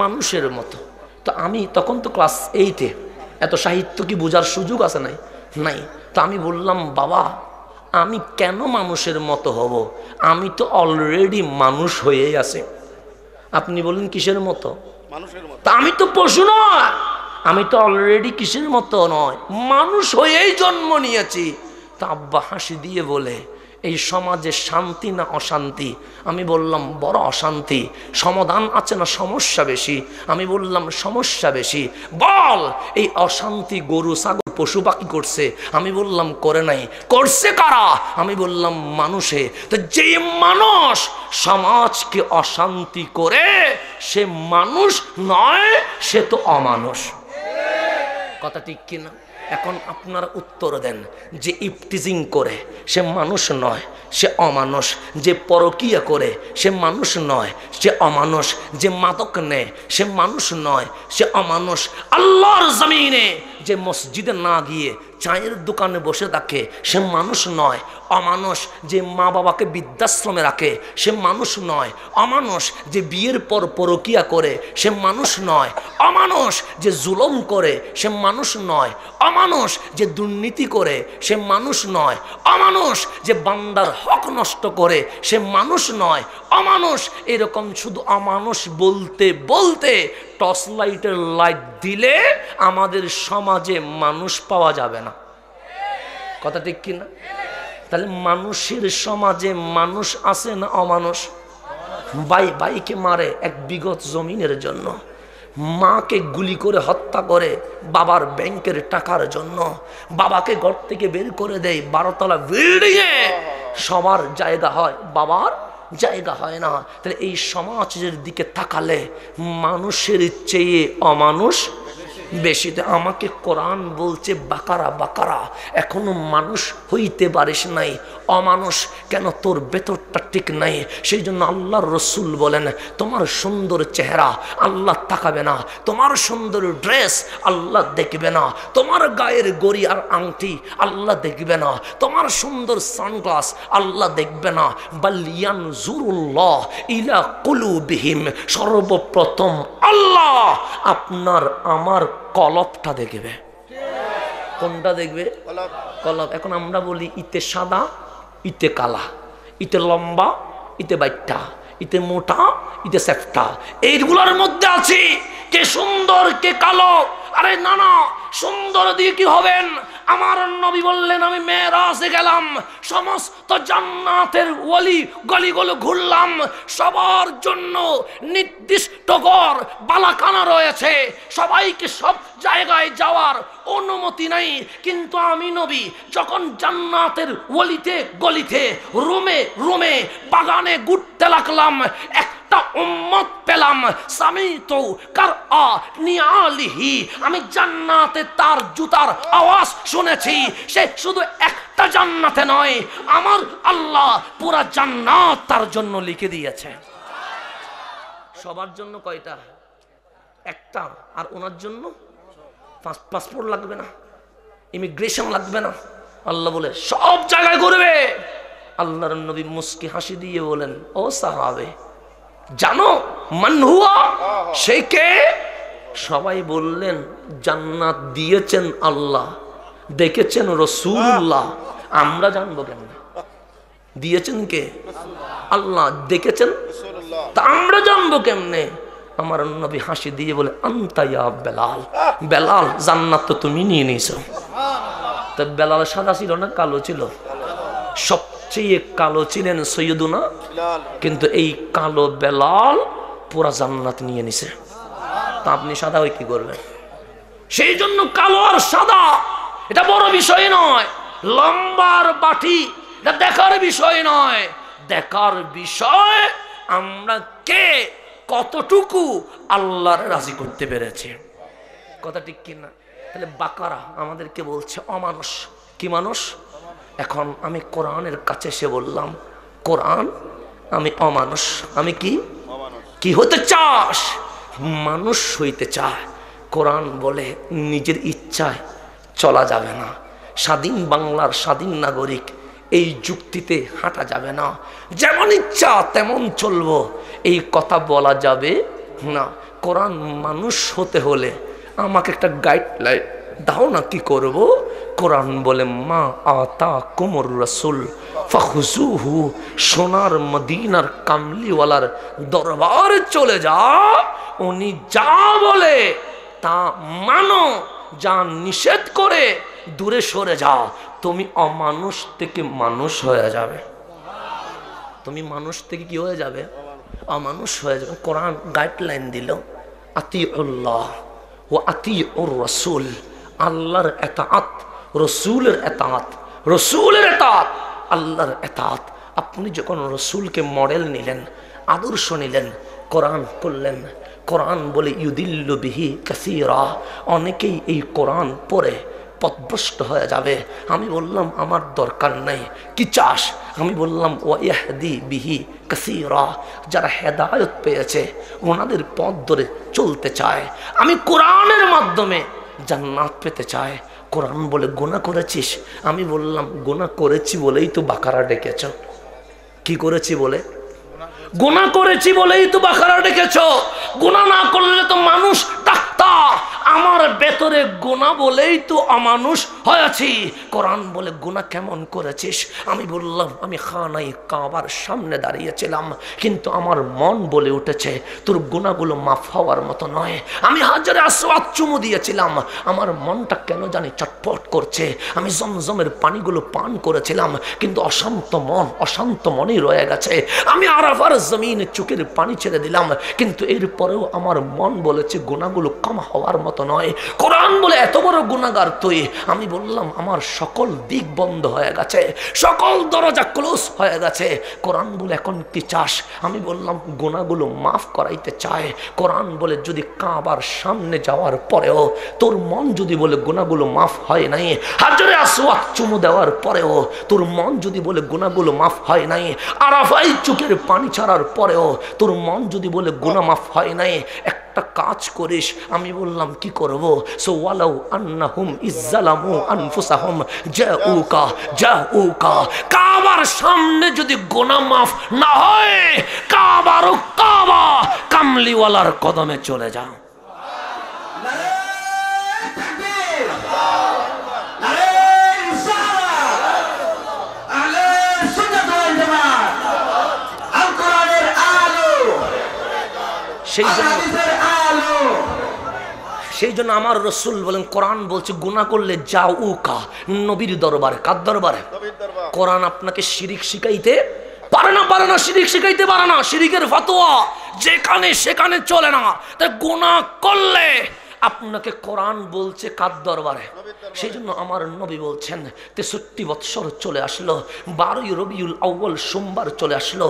মানুষের মতো। তো আমি তখন তো ক্লাস 8-এ, এত সাহিত্য কি বোঝার সুযোগ আছে নাই? নাই। তো আমি বললাম বাবা আমি কেন মানুষের মতো হব? আমি তো অলরেডি মানুষ হয়েই আছি। আপনি বললেন কিসের মতো? তা আমি তো পশু নয়, আমি তো অলরেডি কিসের মতো নয়, মানুষ হয়েই জন্ম নিয়েছি। তা আব্বা হাসি দিয়ে বলে এই সমাজে শান্তি না অশান্তি? আমি বললাম বড় অশান্তি। সমাধান আছে না সমস্যা বেশি? আমি বললাম সমস্যা বেশি। বল এই অশান্তি গরু ছাগল পশু পাখি করছে? আমি বললাম করে নাই। করছে কারা? আমি বললাম মানুষে। তো যে মানুষ সমাজকে অশান্তি করে সে মানুষ নয়, সে তো অমানুষ। কথা ঠিক কিনা? এখন আপনারা উত্তর দেন। যে ইফটিজিং করে সে মানুষ নয়, সে অমানুষ। যে পরকিয়া করে সে মানুষ নয়, সে অমানুষ। যে মাদক নেয় সে মানুষ নয়, সে অমানুষ। আল্লাহর জমিনে যে মসজিদে না গিয়ে চায়ের দোকানে বসে থাকে সে মানুষ নয়, অমানুষ। যে মা বাবাকে বৃদ্ধাশ্রমে রাখে সে মানুষ নয়, অমানুষ। যে বিয়ের পর পরকিয়া করে সে মানুষ নয়, অমানুষ। যে জুলুম করে সে মানুষ নয়, অমানুষ। যে দুর্নীতি করে সে মানুষ নয়, অমানুষ। যে বান্দার হক নষ্ট করে সে মানুষ নয়, অমানুষ। এরকম শুধু অমানুষ বলতে বলতে টর্চ লাইটের লাইট দিলে আমাদের সমাজে মানুষ পাওয়া যাবে না। কথা ঠিক কিনা? তাহলে মানুষের সমাজে মানুষ আছে না অমানুষ? ভাই ভাইকে মারে এক বিঘত জমিনের জন্য, মাকে গুলি করে হত্যা করে বাবার ব্যাংকের টাকার জন্য, বাবাকে ঘর থেকে বের করে দেয় 12 তলা বিল্ডিংয়ে, সবার জায়গা হয় বাবার জায়গা হয় না। তাহলে এই সমাজের দিকে তাকালে মানুষের চেয়ে অমানুষ বেশিতে আমাকে কোরআন বলছে বাকারা বাকারা, এখনো মানুষ হইতে পারিস নাই, অমানুষ কেন, তোর ভেতরটা ঠিক নাই। সেই জন্য আল্লাহর রসুল বলেন তোমার সুন্দর চেহারা আল্লাহ তাকাবে না, তোমার সুন্দর ড্রেস আল্লাহ দেখবে না, তোমার গায়ের গড়ি আর আংটি আল্লাহ দেখবে না, তোমার সুন্দর সানগ্লাস আল্লাহ দেখবে না। বালিয়ান জুরুল্লাহ ইলা কুলুবিহিম, সর্বপ্রথম আল্লাহ আপনার আমার কলবটা দেখবে। কোনটা দেখবে? কলব। এখন আমরা বলি ইতে সাদা, ইতে কালা, ইতে লম্বা, ইতে বাইটা, ইতে মোটা, ইতে সেফটা, এইগুলোর মধ্যে আছে কে সুন্দর কে কালো। আরে না না, সুন্দর দিয়ে কি হবেন? আমার নবী বললেন আমি মেরাজে গেলাম, সমস্ত জান্নাতের ওয়ালি গলিগুলো ঘুরলাম, সবার জন্য নির্দিষ্ট ঘর বালাখানা রয়েছে, সবাইকে সব জায়গায় যাওয়ার অনুমতি নাই। কিন্তু আমি নবী যখন জান্নাতের ওয়ালিতে গলিতে রুমে রুমে বাগানে ঘুরতে লাগলাম, একটা উম্মত পেলাম, সামিতু কারআ নিআলিহি, আমি জান্নাতে তার জুতার আওয়াজ শুনেছি। সে শুধু একটা জান্নাতে নয়, আমার আল্লাহ পুরা জান্নাত তার জন্য লিখে দিয়েছে। সবার জন্য কয়টা? একটা। আর ওনার জন্য পাসপোর্ট লাগবে না, ইমিগ্রেশন লাগবে না। আল্লাহ বলে সব জায়গায় ঘুরবে। আল্লাহর নবী মুস্কি হাসি দিয়ে বলেন ও সাহাবে জানো মান হুয়া, সে কে? সবাই বললেন জান্নাত দিয়েছেন আল্লাহ, দেখেছেন রাসূলুল্লাহ, আমরা জানবো কেমন? দিয়েছেন কে? আল্লাহ, দেখেছেন তা আমরা জানবো কেমনে? আমার নবী হাসি দিয়ে বলে আনতা ইয়া বেলাল, বেলাল জান্নাত তো তুমি নিয়ে নিয়েছো। তা বেলাল সাদা ছিল না কালো ছিল? সবচেয়ে কালো ছিলেন সৈয়দুনা, কিন্তু এই কালো বেলাল পুরা জান্নাত নিয়ে নিছে। তা আপনি সাদা হয়ে কি করবেন? সেই জন্য কালো আর সাদা এটা বড় বিষয় নয়, লম্বার বাটি এটা দেখার বিষয় নয়। দেখার বিষয় আমরা কে কতটুকু আল্লাহর রাজি করতে পেরেছে। কথা ঠিক কিনা? তাহলে বাকারা আমাদেরকে বলছে অমানুষ। কি মানুষ? এখন আমি কোরআনের কাছে এসে বললাম কোরআন আমি অমানুষ। আমি কি কি হতে চাস? মানুষ হইতে চায়। কোরআন বলে নিজের ইচ্ছায় চলা যাবে না, স্বাধীন বাংলার স্বাধীন নাগরিক এই যুক্তিতে হাঁটা যাবে না, যেমন ইচ্ছা তেমন চলবো এই কথা বলা যাবে না। কোরআন মানুষ হতে হলে আমাকে একটা গাইডলাইন দাও না, কি করব? কোরআন বলে মা আতা কুমুর রাসূল ফাখুজুহু, সোনার মদিনার কামলিওয়ালার দরবারে চলে যা, উনি যা বলে তা মানো, যা নিষেধ করে দূরে সরে যাও। তুমি অমানুষ থেকে মানুষ হয়ে যাবে। তুমি মানুষ থেকে কি হয়ে যাবে? অমানুষ হয়ে যাবে। কোরআন গাইডলাইন দিল আতিউল্লাহ ও আতিউর রাসূল, আল্লাহর এতাআত, রসুলের এতাআত, রসুলের এতাআত, আল্লাহর এতাআত। আপনি যখন রসুলকে মডেল নিলেন, আদর্শ নিলেন, কোরআন করলেন, কোরআন বলে ইউদিল্লু বিহি কাসীরা, অনেকেই এই কোরআন পড়ে পথভ্রষ্ট হয়ে যাবে। আমি বললাম আমার দরকার নাই, কি চাস? আমি বললাম ওয়াহদি বিহি কাসীরা, যারা হেদায়েত পেয়েছে ওনাদের পথ ধরে চলতে চায়। আমি কোরআনের মাধ্যমে জান্নাত পেতে চাই। কোরআন বলে গুনাহ করেছিস? আমি বললাম গুনাহ করেছি বলেই তো বাকারা ডেকেছ। কি করেছি বলে? গুনাহ করেছি বলেই তো বাকারা ডেকেছ। গুনাহ না করলে তো মানুষ ডাকতা। আমার ভেতরে গুনাহ বলেই তো অমানুষ হয়েছি। কোরআন বলে গুনাহ কেমন করেছিস? আমি বললাম আমি খানায়ে কাবার সামনে দাঁড়িয়েছিলাম, কিন্তু আমার মন বলে উঠেছে তোর গুনাহগুলো মাফ হওয়ার মতো নয়। আমি হাজারে আসওয়াদ চুমু দিয়েছিলাম, আমার মনটা কেন জানি চটপট করছে। আমি জমজমের পানিগুলো পান করেছিলাম, কিন্তু অশান্ত মনেই রয়ে গেছে। আমি আরাফার জমিনে চোখের পানি ছেড়ে দিলাম, কিন্তু এরপরেও আমার মন বলেছে গুনাহগুলো কম হওয়ার মতো নয়। কোরআন বলে এত বড় গুনাহগার তুই। আমি বললাম আমার সকল দিক বন্ধ হয়ে গেছে, সকল দরজা ক্লোজ হয়ে গেছে। কোরআন বলে এখন কি চাস? আমি বললাম গুনাহগুলো মাফ করাইতে চায়। কোরআন বলে যদি কাবার সামনে যাওয়ার পরেও তোর মন যদি বলে গুনাহগুলো মাফ হয় নাই, হাজরে আসওয়াদ চুমু দেওয়ার পরেও তোর মন যদি বলে গুনাহগুলো মাফ হয় নাই, আরাফাই চোখের পানি ছাড়ার পরেও তোর মন যদি বলে গুনাহ মাফ হয় নাই, একটা কাজ করিস। আমি বললাম কি করব? সো ওয়ালাউ আন্নাহুম ইজ্জালামু আনফুসাহুম জাউকা, কাবার সামনে যদি গুনাহ মাফ না হয়, কাবার কামলিওয়ালার কদমে চলে যাও। সেই জন্য আমার রসুল বলেন, কোরআন বলছে গুনাহ করলে যাও উকা, নবীর দরবারে। কার দরবারে? কোরআন আপনাকে শিরিক শিখাইতে পারে না, শিরিক শিখাইতে পারে না। শিরিকের ফতোয়া যেখানে সেখানে চলে না। তাই গুনাহ করলে আপনাকে কোরআন বলছে কার দরবারে? সেই জন্য আমার নবী বলছেন 63 বৎসর চলে আসলো, 12ই রবিউল আউয়াল সোমবার চলে আসলো,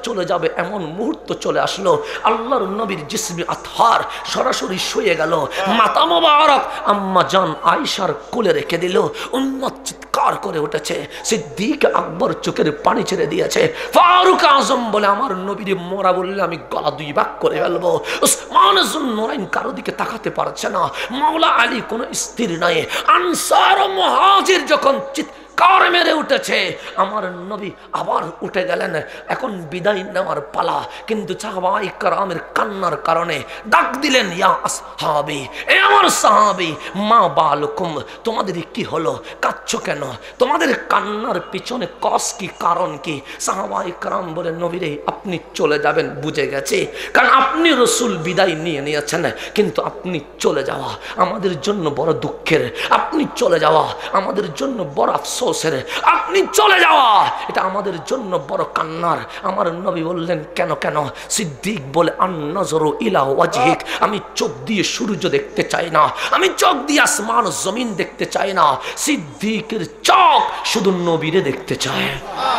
চলে যাবে এমন মুহূর্ত চলে আসলো। আল্লাহর নবীর জিসমি আতহার সরাসরি শুয়ে গেল, মাথা মোবারক আম্মা জান আয়েশার কোলে রেখে দিল। উম্মত চিৎকার করে উঠেছে, সিদ্দিক আকবর চোখের পানি ছেড়ে দিয়েছে। ফারুক আজম বলে আমার নবীর মরা বললে আমি গলা 2 ভাগ করে ফেলবো। উসমান যুন্নুরাইন কারো দিকে তাকাতে পারছে না। মাওলা আলী কোনো স্থির নাই। আনসার ও মুহাজির যখন চিৎকার মেরে উঠেছে, আমার নবী আবার উঠে গেলেন। এখন বিদায় নেওয়ার পালা, কিন্তু সাহাবায়ে কেরামের কান্নার কারণে ডাক দিলেন, ইয়া আসহাবি, এ আমার সাহাবী, মা বালুকুম, তোমাদের কি হলো? কাঁদছো কেন? তোমাদের কান্নার পিছনে কস কি, কারণ কি? সাহাবায়ে কেরাম বলে, নবীরে আপনি চলে যাবেন বুঝে গেছে, কারণ আপনি রসুল বিদায় নিয়েছেন, কিন্তু আপনি চলে যাওয়া আমাদের জন্য বড় দুঃখের, আপনি চলে যাওয়া আমাদের জন্য বড় আফসোসের, আপনি চলে যাওয়া এটা আমাদের জন্য বড় কান্নার। আমার নবী বললেন, কেন? সিদ্দিক বলে, আন-নাযরু ইলা ওয়াজহিক, আমি চোখ দিয়ে সূর্য দেখতে চাই না, আমি চোখ দিয়ে আসমান জমিন দেখতে চাই না। সিদ্দিকের চোখ শুধু নবীরে দেখতে চায়।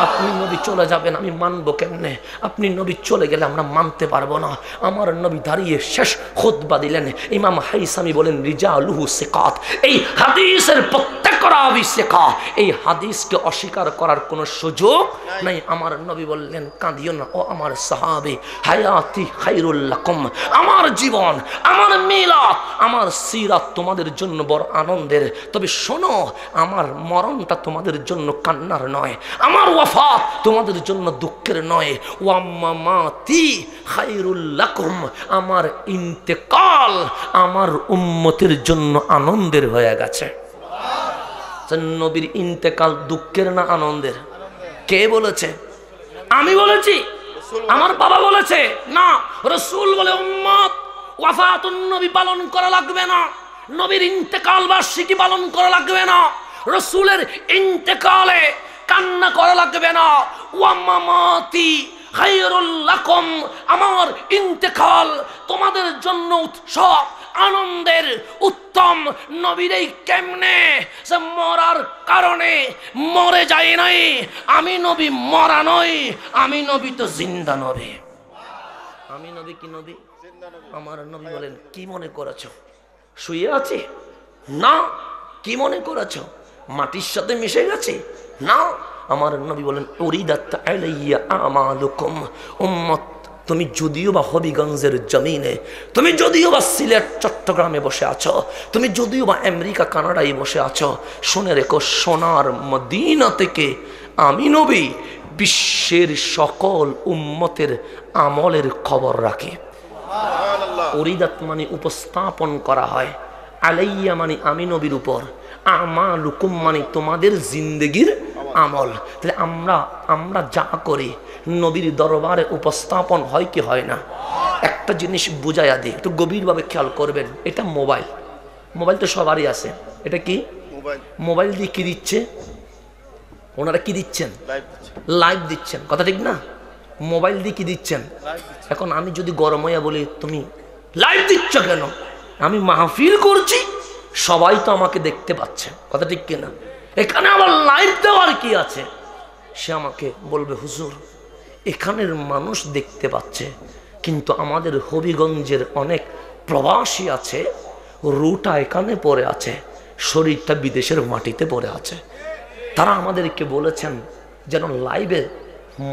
আপনি নবী চলে যাবেন, আমি মানবো কেমনে? আপনি নবী চলে গেলে আমরা মানতে পারবো না। আমার নবী দাঁড়িয়ে শেষ খুতবা দিলেন। ইমাম হাইসামি বলেন, রিজালুহু সিকাত, এই হাদিসের প্রত্যেক রাবী সিকা, এই হাদিসকে অস্বীকার করার কোনো সুযোগ নাই। আমার নবী বললেন, কাঁদিও না ও আমার সাহাবী, হায়াতি খায়রুল লাকুম, আমার জীবন, আমার মিলাদ, আমার সিরাত তোমাদের জন্য বড় আনন্দের। তবে শোনো, আমার মরণটা তোমাদের জন্য কান্নার নয়, আমার ওয়াফাত তোমাদের জন্য দুঃখের নয়। ওয়া মামাতি খায়রুল লাকুম, আমার ইন্তেকাল আমার উম্মতের জন্য আনন্দের হয়ে গেছে। নবীর ইন্তেকাল দুঃখের না আনন্দের? কে বলেছে? আমি বলেছি? আমার বাবা বলেছে? না, রাসূল বলে উম্মত ওয়াফাতুন নবী পালন করা লাগবে না, নবীর ইন্তেকাল বার্ষিকী পালন করা লাগবে না, রাসূলের ইন্তেকালে কান্না করা লাগবে না। ওয়া মামাতি খায়রুল লাকুম, আমার ইন্তেকাল তোমাদের জন্য উৎসব আনন্দের উত্তম। নবীর এই কেমনে সে মরার কারণে মরে যায় নাই। আমি নবী মরা নই, আমি নবী তো জিন্দা নবী। আমি নবী কি নবী? আমার নবী বলেন, কি মনে করেছ শুয়ে আছি? না। কি মনে করেছ মাটির সাথে মিশে গেছে? না। আমার নবী বলেন, উরিদাত আলাইয়া আমালুকুম, উম্মত তুমি যদিও বা হবিগঞ্জের জমিনে, তুমি যদিও বা সিলেট চট্টগ্রামে বসে আছো, তুমি যদিও বা আমেরিকা কানাডায় বসে আছো, শুনে রেখো, সোনার মদিনা থেকে আমি নবী বিশ্বের সকল উম্মতের আমলের খবর রাখি। উরিদাত মানে উপস্থাপন করা হয়, আলাইয়া মানে আমি নবীর উপর, আমালুকুম মানে তোমাদের জিন্দেগির আমল। তাহলে আমরা যা করি নবীর দরবারে উপস্থাপন হয় কি হয় না? একটা জিনিস বুঝাইয়া দিই, একটু গভীরভাবে খেয়াল করবেন। এটা মোবাইল তো সবারই আছে। এটা কি মোবাইল দিয়ে কি দিচ্ছে? ওনারা কি দিচ্ছেন? লাইভ দিচ্ছেন, কথা ঠিক না? মোবাইল দিয়ে কি দিচ্ছেন? এখন আমি যদি গরম হইয়া বলি, তুমি লাইভ দিচ্ছ কেন? আমি মাহফিল করছি, সবাই তো আমাকে দেখতে পাচ্ছে, কথা ঠিক কিনা? এখানে আবার লাইভ দেওয়ার কি আছে? সে আমাকে বলবে, হুজুর এখানের মানুষ দেখতে পাচ্ছে, কিন্তু আমাদের হবিগঞ্জের অনেক প্রবাসী আছে, রুটা এখানে পড়ে আছে, শরীরটা বিদেশের মাটিতে পড়ে আছে। তারা আমাদেরকে বলেছেন যেন লাইভে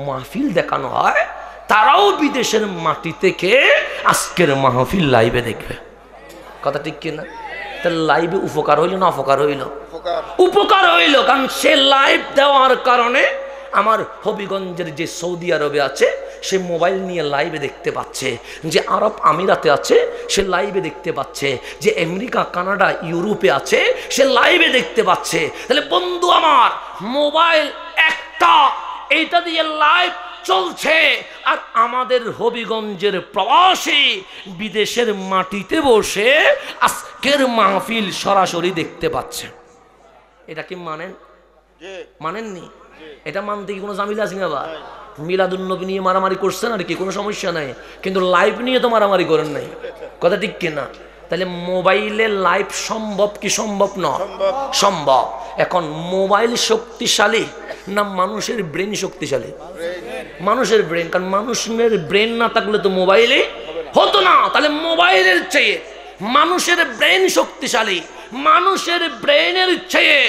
মাহফিল দেখানো হয়, তারাও বিদেশের মাটি থেকে আজকের মাহফিল লাইভে দেখবে, কথা ঠিক কিনা? তাহলে লাইভে উপকার হইল না অপকার হইল? উপকার হইল, কারণ সে লাইভ দেওয়ার কারণে আমার হবিগঞ্জের যে সৌদি আরবে আছে সে মোবাইল নিয়ে লাইভে দেখতে পাচ্ছে, যে আরব আমিরাতে আছে সে লাইভে দেখতে পাচ্ছে, যে আমেরিকা কানাডা ইউরোপে আছে সে লাইভে দেখতে পাচ্ছে। তাহলে বন্ধু আমার, মোবাইল একটা, এইটা দিয়ে লাইভ চলছে, আর আমাদের হবিগঞ্জের প্রবাসী বিদেশের মাটিতে বসে আজকের মাহফিল সরাসরি দেখতে পাচ্ছে। এটা কি মানেন? মানেননি? এটা মানতে কি কোনো জামিলা আছে? আবার মিলাদুন্নবী নিয়ে মারামারি করছেন আর কি, কোনো সমস্যা নাই, কিন্তু লাইভ নিয়ে তো মারামারি করেন নাই, কথা ঠিক কিনা? তাহলে মোবাইলে লাইভ সম্ভব কি সম্ভব নয়? সম্ভব। এখন মোবাইল শক্তিশালী না মানুষের ব্রেন শক্তিশালী? মানুষের ব্রেন, কারণ মানুষের ব্রেন না থাকলে তো মোবাইলে হতো না। তাহলে মোবাইলের চেয়ে মানুষের ব্রেন শক্তিশালী, মানুষের ব্রেনের চেয়ে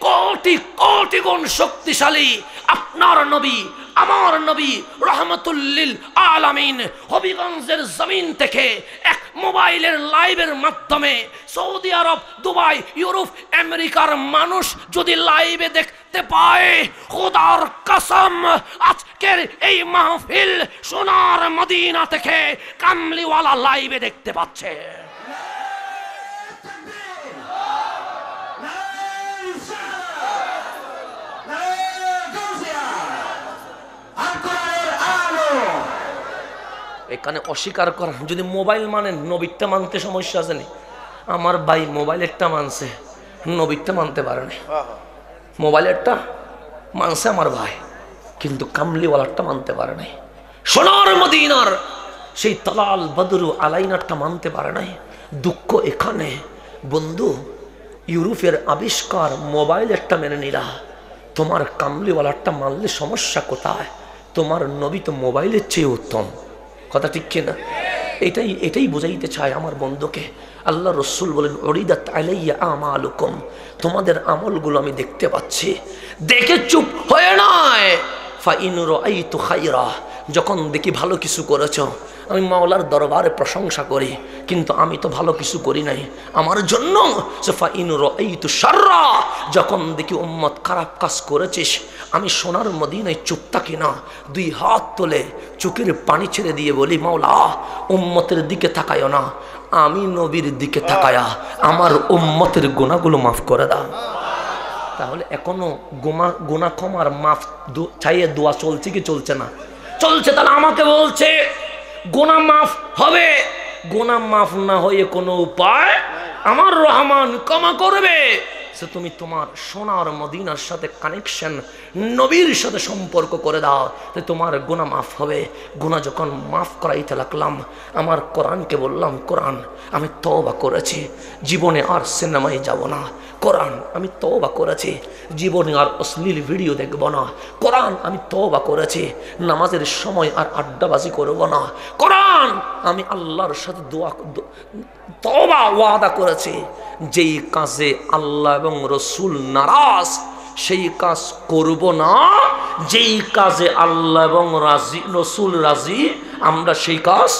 কোটি কোটি গুণ শক্তিশালী আপনার নবী, আমার নবী রহমতুল্লিল আলামিন হবিগঞ্জের জমিন থেকে এক মোবাইলের লাইভের মাধ্যমে সৌদি আরব, দুবাই, ইউরোপ, আমেরিকার মানুষ যদি লাইভে দেখতে পায়, খোদার কসম আজকের এই মাহফিল সোনার মদিনা থেকে কামলিওয়ালা লাইভে দেখতে পাচ্ছে। এখানে অস্বীকার করা, যদি মোবাইল মানেন নবীরটা মানতে সমস্যা আছে না? আমার ভাই মোবাইলেরটা মানছে, নবীরটা মানতে পারে না। মোবাইলেরটা মানছে আমার ভাই, কিন্তু কামলিওয়ালারটা মানতে পারে নাই। সোনার মদিনার সেই তালাল বদরু আলাইনারটা মানতে পারে নাই। দুঃখ এখানে বন্ধু, ইউরোপের আবিষ্কার মোবাইলেরটা মেনে নিলা, তোমার কামলিওয়ালারটা মানলে সমস্যা কোথায়? তোমার নবী তো মোবাইলের চেয়ে উত্তম, কথা ঠিক কিনা? এটাই বোঝাইতে চায় আমার বন্ধুকে। আল্লাহ রসুল বলেন, উরিদাত আলাইয়া আমালুকুম, তোমাদের আমলগুলো আমি দেখতে পাচ্ছি, দেখে চুপ হয়ে নয়। ফাইন রাআইতু খায়রা, যখন দেখি ভালো কিছু করেছো আমি মাওলার দরবারে প্রশংসা করি, কিন্তু আমি তো ভালো কিছু করি নাই আমার জন্য। ফাইন রাআইতু শাররা, যখন দেখি উম্মত খারাপ কাজ করেছিস, আমি সোনার মদিনায় চুপ থাকি না, দুই হাত তোলে চোখের পানি ছেড়ে দিয়ে বলি, মাওলা উম্মতের দিকে তাকায়ও না, আমি নবীর দিকে তাকায়া আমার উম্মতের গুনাহগুলো মাফ করে দাও। তাহলে এখনো গুনাহ ক্ষমার মাফ চাইয়ে দোয়া চলছে কি চলছে না? চলছে। তাহলে আমাকে বলছে গুনাহ মাফ হবে, গুনাহ মাফ না হয়ে কোনো উপায় আমার রহমান ক্ষমা করবে। সে তুমি তোমার সোনার মদিনার সাথে কানেকশন, নবীর সাথে সম্পর্ক করে দাও, তো তোমার গুনাহ মাফ হবে। গুনাহ যখন মাফ করাইতে লাগলাম, আমার কোরআনকে বললাম, কোরআন আমি তওবা করেছি, জীবনে আর সিনেমায় যাব না। কোরআন আমি তওবা করেছি, জীবনে আর অশ্লীল ভিডিও দেখব না। কোরআন আমি তওবা করেছি, নামাজের সময় আর আড্ডাবাজি করব না। কোরআন আমি আল্লাহর সাথে তওবা ওয়াদা করেছি, যেই কাজে আল্লাহ এবং রসুল নারাজ সেই কাজ করব না, যেই কাজে আল্লাহ এবং রসুল রাজি আমরা সেই কাজ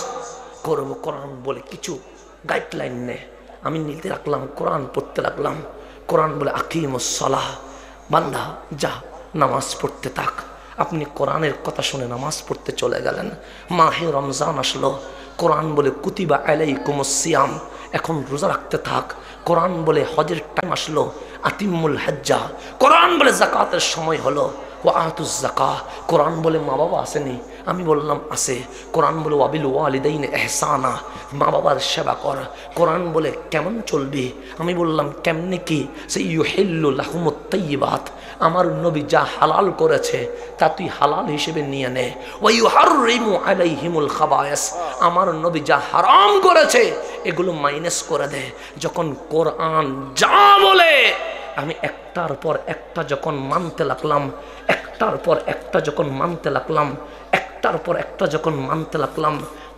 করব। কোরআন বলে কিছু গাইডলাইন নেই, আমি নিতে রাখলাম, কোরআন পড়তে লাগলাম। কোরআন বলে আকিমুস সালাহ, বান্দা যা নামাজ পড়তে থাক। আপনি কোরআনের কথা শুনে নামাজ পড়তে চলে গেলেন। মাহে রমজান আসলো, কোরআন বলে কুতিবা আলাইকুমুস সিয়াম, এখন রোজা রাখতে থাক। কোরআন বলে হজের টাইম আসলো, আতিমুল হজ্জা। কোরআন বলে যাকাতের সময় হলো, ওয়া আতুজ যাকাহ, কোরআন বলে মা বাবা আসেনি? আমি বললাম আছে। কোরআন বলে ওয়াবিল ওয়ালিদাইনি ইহসানা, মা বাবার সেবা কর। কোরআন বলে কেমন চলবি? আমি বললাম কেমনে কি? সে ইউহিল্লু লাহুমুত তাইয়্যিবাত, আমার নবী যা হালাল করেছে তা তুই হালাল হিসেবে নিয়ে নে। ওয়া ইউহাররিমু আলাইহিমুল খাবায়েস, আমার নবী যা হারাম করেছে এগুলো মাইনাস করে দে। যখন কোরআন যা বলে আমি একটার পর একটা যখন মানতে লাগলাম, একটার পর একটা যখন মানতে লাগলাম, একটার পর একটা যখন মানতে লাগলাম,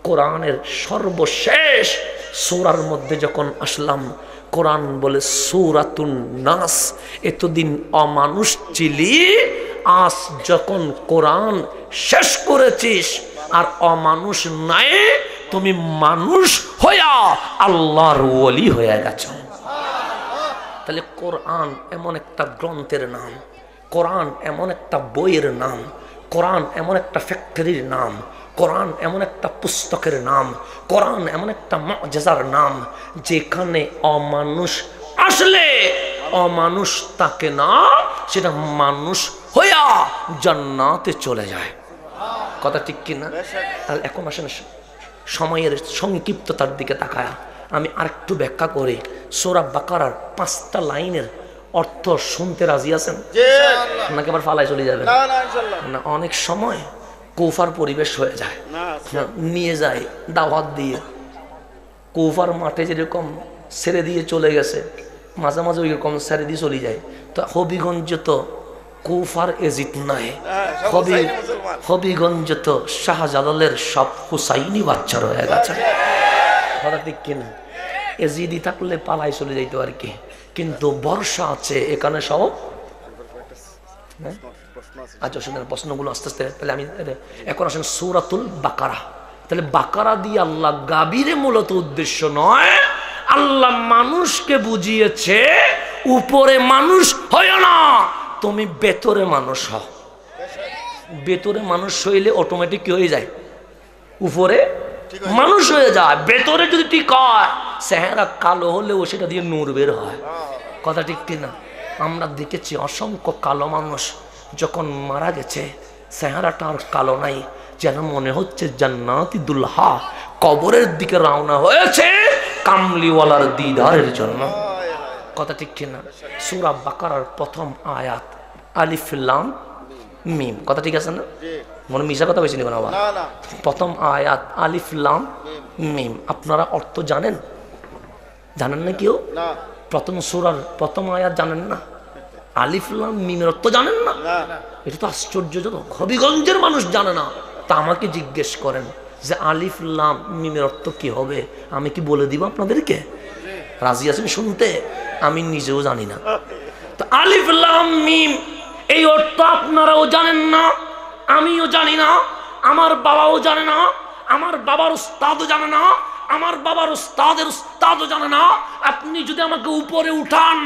কোরআনের সর্বশেষ সূরার মধ্যে যখন আসলাম, কোরআন বলে সূরাতুন নাস, এতদিন অমানুষ ছিলি, আজ যখন কোরআন শেষ করেছিস আর অমানুষ নাই, তুমি মানুষ হইয়া আল্লাহর ওলি হয়ে গেছ। তাহলে কোরআন এমন একটা গ্রন্থের নাম, কোরআন এমন একটা বইয়ের নাম, কোরআন এমন একটা ফ্যাক্টরির নাম, কোরআন এমন একটা পুস্তকের নাম, কোরআন এমন একটা মুআজিজার নাম, যেখানে অমানুষ আসলে অমানুষ তাকে না, সেটা মানুষ হইয়া জান্নাতে চলে যায়। কথা ঠিক কিনা? তাহলে এখন আসেন সময়ের সংক্ষিপ্ততার দিকে তাকায়া আমি আরেকটু ব্যাখ্যা করি। সূরা বাকারার 5টা লাইনের অর্থ শুনতে রাজি আছেন নাকি আবার ফালায় চলে যাবেন? না, অনেক সময় কুফার পরিবেশ হয়ে যায়, নিয়ে যায় দাওয়াত দিয়ে। কুফার মাঠে যেরকম ছেড়ে দিয়ে চলে গেছে, মাঝে মাঝে ওইরকম ছেড়ে দিয়ে চলে যায়। তো হবিগঞ্জ তো কুফার এজিত নাই, হবিগঞ্জ তো শাহজালালের সব হুসাইনি বাচ্চার হয়ে গেছে। কথা ঠিক কিনা? এজিদি থাকলে পালাই চলে যাইতো আর কি, কিন্তু বর্ষা আছে এখানে সব। আচ্ছা শুনেন প্রশ্নগুলো আস্তে আস্তে। তাহলে আমি এখন আসেন সূরাতুল বাকারা। তাহলে বাকারা দিয়ে আল্লাহ গাভীরে মূলত উদ্দেশ্য নয়, আল্লাহ মানুষকে বুঝিয়েছে উপরে মানুষ হয় না, তুমি ভেতরে মানুষ হও। ভেতরে মানুষ হইলে অটোমেটিক কি হয়ে যায়? উপরে মানুষ হয়ে যায়। ভেতরে যদি ঠিক হয়, চেহারা কালো হলেও সেটা দিয়ে নূর বের হয়। কথা ঠিক কিনা? আমরা দেখেছি অসংখ্য কালো মানুষ যখন মারা গেছে, চেহারাটা আর কালো নাই, যেন মনে হচ্ছে জান্নাতি দুলহা কবরের দিকে রওনা হয়েছে কামলিওয়ালার দিদারের জন্য। কথা ঠিক কিনা? সূরা বাকারার প্রথম আয়াত আলিফ লাম মিম। কথা ঠিক আছে না? মনে মিশা কথা বেশি নিবেন আবার। প্রথম আয়াত আলিফ লাম মিম, আপনারা অর্থ জানেন? জানেন না কেউ? প্রথম সূরার প্রথম আয়াত জানেন না? আলিফ লাম মিমের অর্থ জানেন না? এটা তো আশ্চর্যজনক। হবিগঞ্জের মানুষ জানে না, তা আমাকে জিজ্ঞেস করেন যে আলিফ লাম মিমের অর্থ কি হবে, আমি কি বলে দিব আপনাদেরকে? রাজি আছেন শুনতে? আমি নিজেও জানি না। তো আলিফ লাম মিম এই অর্থ আপনারাও জানেন না, আমিও জানি না, আমার বাবাও জানে না, আমার বাবার উস্তাদও জানে না, আমার বাবার উস্তাদের উস্তাদও জানে না। আপনি যদি আমাকে উপরে উঠান,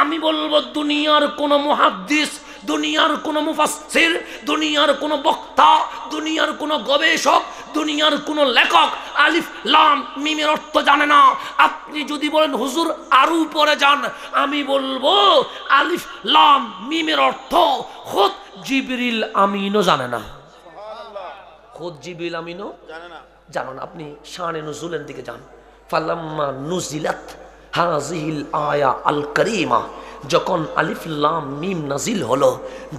আমি বলবো দুনিয়ার কোন মুহাদ্দিস, দুনিয়ার কোন মুফাসসির, দুনিয়ার কোন বক্তা, দুনিয়ার কোন গবেষক, দুনিয়ার কোন লেখক আলিফ লাম মিমের অর্থ জানে না। আপনি যদি বলেন হুজুর আরো উপরে যান, আমি বলবো আলিফ লাম মিমের অর্থ খুদ জিবরিল আমিনও জানে না। খুদ জিবরিল আমিনও জানো না। আপনি শানে নুজুলের দিকে যান। ফালাম্মা নুজিলাত হাযিহিল আয়া আল কারীমা, যখন আলিফ লাম মিম নাজিল হলো,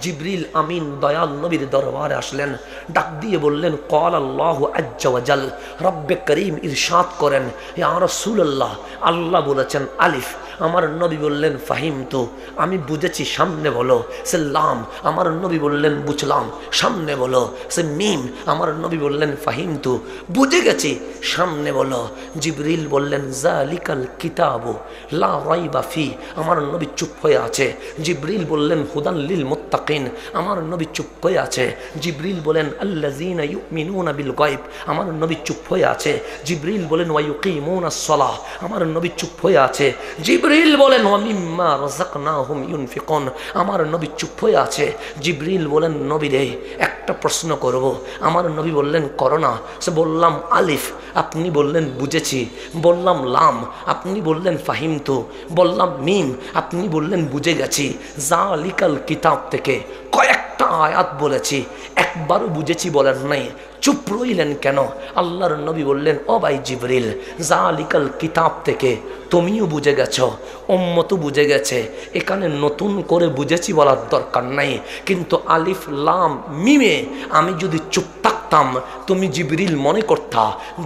জিবরিল আমিন দয়াল নবীর দরবারে আসলেন, ডাক দিয়ে বললেন ক্বাল আল্লাহু আজ্জা ওয়া জাল, রব্বে করিম ইরশাদ করেন ইয়া রাসূলুল্লাহ, আল্লাহ বলেছেন আলিফ। আমার নবী বললেন ফাহিমতু, আমি বুঝেছি, সামনে বলো। সে লাম, আমার নবী বললেন বুঝলাম, সামনে বলো। সে মিম, আমার নবী বললেন ফাহিমতু, বুঝে গেছি, সামনে বলো। জিবরিল বললেন যালিকাল কিতাবু লা রাইবা ফি, আমার নবী চুপ হয়ে আছে। জিবরিল বললেন হুদান লিল মুত্তাকিন, আমার নবী চুপ হয়ে আছে। জিবরিল বলেন আল্লাযীনা ইউমিনুনা বিল গায়ব, আমার নবী চুপ হয়ে আছে। জিবরিল বলেন ওয়া ইউকিমুনাস সালাহ, আমার নবী চুপ হয়ে আছে। জিবরিল বলেন ওয়া মিম্মা রাযাকনাহুম ইউনফিকুন, আমার নবী চুপ হয়ে আছে। জিবরিল বলেন নবী রে একটা প্রশ্ন করব। আমার নবী বললেন করো না। সে বললাম আলিফ, আপনি বললেন বুঝেছি। বললাম লাম, আপনি বললেন ফাহিমতু। বললাম মিম, আপনি বললেন বুঝে গেছি। যালিকাল কিতাব থেকে কয়েকটা আয়াত বলেছি, একবারও বুঝেছি বলেন নাই, চুপ রইলেন কেন? আল্লাহর নবী বললেন, ও ভাই জিবরিল, জালিকাল কিতাব থেকে তুমিও বুঝে গেছো, উম্মতও বুঝে গেছে, এখানে নতুন করে বুঝেছি বলার দরকার নাই। কিন্তু আলিফ লাম মিমে আমি যদি চুপ থাকতাম, তুমি জিবরিল মনে করতা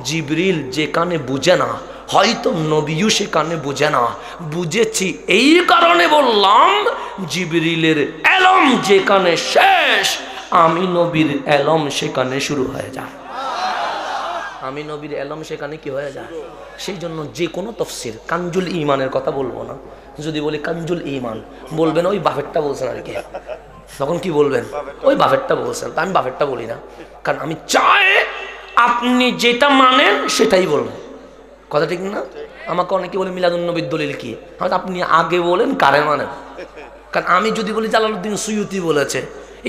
জিবরিল যেখানে বুঝে না, হয়তো নবীও সেখানে বুঝে না। বুঝেছি এই কারণে বললাম, জিবরিলের এলম যেখানে শেষ, আমি নবীর এলম সেখানে শুরু হয়ে যায়। আমি নবীর এলম সেখানে কি হয়ে যায়? সেই জন্য যে কোনো তফসির, কানজুল ইমানের কথা বলবো না, যদি বলি কানজুল ইমান, বলবেন ওই বাফেরটা বলছেন আর কি। তখন কি বলবেন? ওই বাফেরটা বলছেন। তা আমি বাফেরটা বলি না, কারণ আমি চাই আপনি যেটা মানেন সেটাই বলবেন। কথা ঠিক না? আমাকে অনেকে বলে মিলাদুন নবীর দলিল কি, হয়তো আপনি আগে বলেন কারে মানেন। কারণ আমি যদি বলি জালালউদ্দিন সুয়ুতি বলেছে,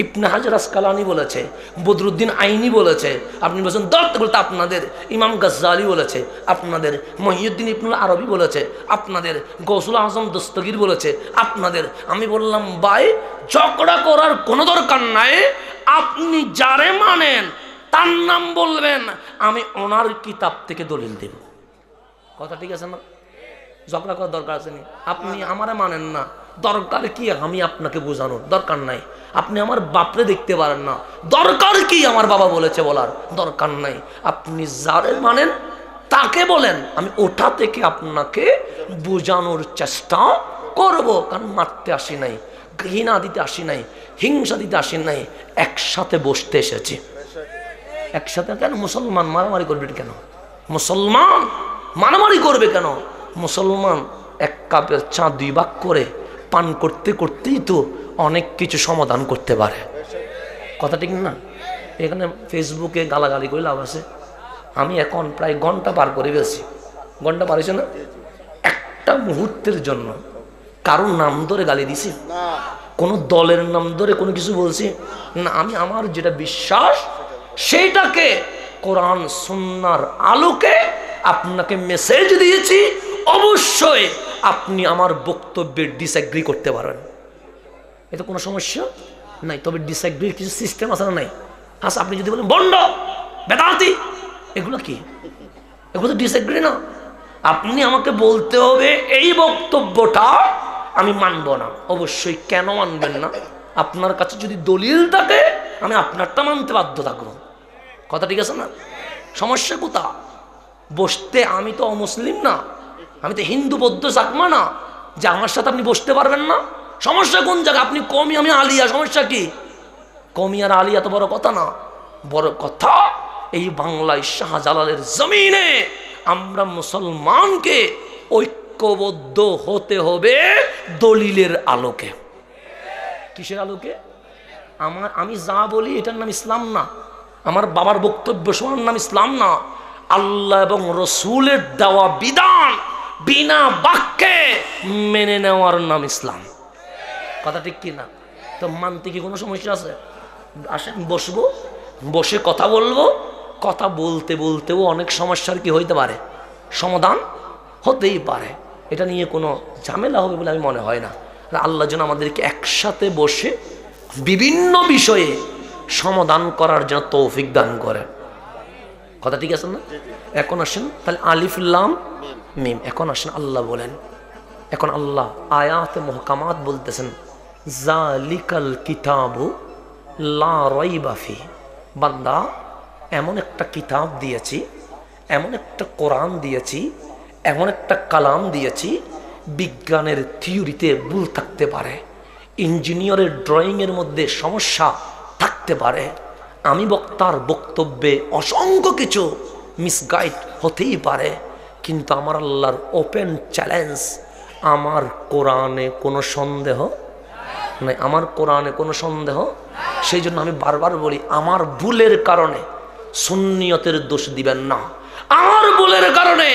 ইবনে হাজার আসকালানি বলেছে, বদরুদ্দিন আইনি বলেছে, আপনি বলছেন দত্ত বলতে আপনাদের, ইমাম গাজ্জালি বলেছে আপনাদের, মহিউদ্দিন ইবনুল আরবি বলেছে আপনাদের, গৌসুল আজম দস্তগীর বলেছে আপনাদের। আমি বললাম ভাই, ঝগড়া করার কোনো দরকার নাই, আপনি যারে মানেন তার নাম বলবেন, আমি ওনার কিতাব থেকে দলিল দেব। কথা ঠিক আছে না? ঝগড়া করার দরকার আছে না? আপনি আমারে মানেন না, দরকার কি আমি আপনাকে বোঝানোর? দরকার নাই। আপনি আমার বাপরে দেখতে পারেন না, দরকার কি আমার বাবা বলেছে বলার? দরকার নাই। আপনি যারে মানেন তাকে বলেন, আমি ওটা থেকে আপনাকে বোঝানোর চেষ্টা করব। কারণ মারতে আসি নাই, ঘৃণা দিতে আসি নাই, হিংসা দিতে আসি নাই, একসাথে বসতে এসেছি। একসাথে কেন? মুসলমান মারামারি করবে কেন? মুসলমান মারামারি করবে কেন? মুসলমান এক কাপের চা দুই ভাগ করে পান করতে করতেই তো অনেক কিছু সমাধান করতে পারে। কথা ঠিক না? এখানে ফেসবুকে গালাগালি করে লাভ আছে? আমি এখন প্রায় ঘন্টা পার করে গেছি। ঘন্টা পার হয়েছে না? একটা মুহূর্তের জন্য কারোর নাম ধরে গালি দিছি? কোনো দলের নাম ধরে কোনো কিছু বলছি না। আমি আমার যেটা বিশ্বাস সেইটাকে কোরআন সুন্নাহর আলোকে আপনাকে মেসেজ দিয়েছি। অবশ্যই আপনি আমার বক্তব্যে ডিসএগ্রি করতে পারেন, এতে কোনো সমস্যা নাই। তবে ডিসএগ্রির কিছু সিস্টেম আছে না? নাই? আচ্ছা, আপনি যদি বলেন বন্ড বেদান্তি, এগুলো কি? এগুলো তো ডিসএগ্রি না। আপনি আমাকে বলতে হবে এই বক্তব্যটা আমি মানব না। অবশ্যই, কেন মানবেন না? আপনার কাছে যদি দলিল থাকে আমি আপনারটা মানতে বাধ্য থাকবো। কথা ঠিক আছে না? সমস্যা কোথা? বসতে আমি তো অমুসলিম না, আমি তো হিন্দু বৌদ্ধ চাকমা না যে আমার সাথে আপনি বসতে পারবেন না। সমস্যা কোন জায়গায়? আপনি কমি, আমি আলিয়া, সমস্যা কি? কমি আর আলিয়া তো বড় কথা না। বড় কথা এই বাংলায় শাহজালালের জমিনে আমরা মুসলমানকে ঐক্যবদ্ধ হতে হবে দলিলের আলোকে। কিসের আলোকে? আমি যা বলি এটার নাম ইসলাম না। আমার বাবার বক্তব্য শোনার নাম ইসলাম না। আল্লাহ এবং রসুলের দেওয়া বিধান বিনা বাক্যে মেনে নেওয়ার নাম ইসলাম। কথা ঠিক কি না? তো মানতে কি কোনো সমস্যা আছে? আসেন বসবো, বসে কথা বলবো। কথা বলতে বলতেও অনেক সমস্যার কি হইতে পারে, সমাধান হতেই পারে। এটা নিয়ে কোনো ঝামেলা হবে বলে আমি মনে হয় না। আল্লাহ যেন আমাদেরকে একসাথে বসে বিভিন্ন বিষয়ে সমাধান করার জন্য তৌফিক দান করে। কথা ঠিক আছে না? এখন আসেন তাহলে আলিফ লাম মিম। এখন আসেন আল্লাহ বলেন। এখন আল্লাহ আয়াতে মুহকামাত বলতেছেন, জালিকাল কিতাবু লা রাইবা ফি। বান্দা, এমন একটা কিতাব দিয়েছি, এমন একটা কোরআন দিয়েছি, এমন একটা কালাম দিয়েছি, বিজ্ঞানের থিওরিতে ভুল থাকতে পারে, ইঞ্জিনিয়ারের ড্রয়িংয়ের মধ্যে সমস্যা থাকতে পারে, আমি বক্তার বক্তব্যে অসংখ্য কিছু মিসগাইড হতেই পারে, কিন্তু আমার আল্লাহর ওপেন চ্যালেঞ্জ, আমার কোরআনে কোনো সন্দেহ নাই। আমার কোরআনে কোনো সন্দেহ। সেই জন্য আমি বারবার বলি, আমার ভুলের কারণে সুন্নিয়তের দোষ দিবেন না। আমার ভুলের কারণে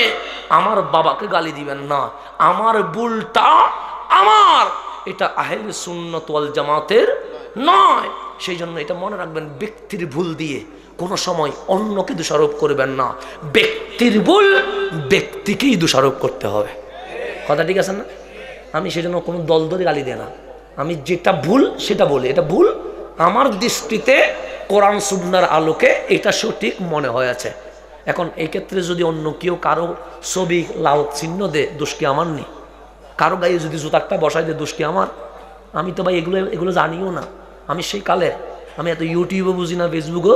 আমার বাবাকে গালি দিবেন না। আমার ভুলটা আমার, এটা আহলে সুন্নাত ওয়াল জামাতের নয়। সেই জন্য এটা মনে রাখবেন, ব্যক্তির ভুল দিয়ে কোনো সময় অন্যকে দোষারোপ করবেন না। ব্যক্তির ভুল ব্যক্তিকেই দোষারোপ করতে হবে। কথা ঠিক আছে না? আমি সেজন্য কোনো দল ধরে গালি দেয় না। আমি যেটা ভুল সেটা বলি, এটা ভুল আমার দৃষ্টিতে কোরআন সুন্নাহর আলোকে এটা সঠিক মনে হয়েছে। এখন এই ক্ষেত্রে যদি অন্য কেউ কারো ছবি লাল চিহ্ন দে, দোষ কি আমার নেই? কারো গায়ে যদি জুতারটা বসাই দে, দোষ কি আমার? আমি তো ভাই এগুলো জানিও না। আমি সেই কালে আমি এত ইউটিউবও বুঝি না, ফেসবুকও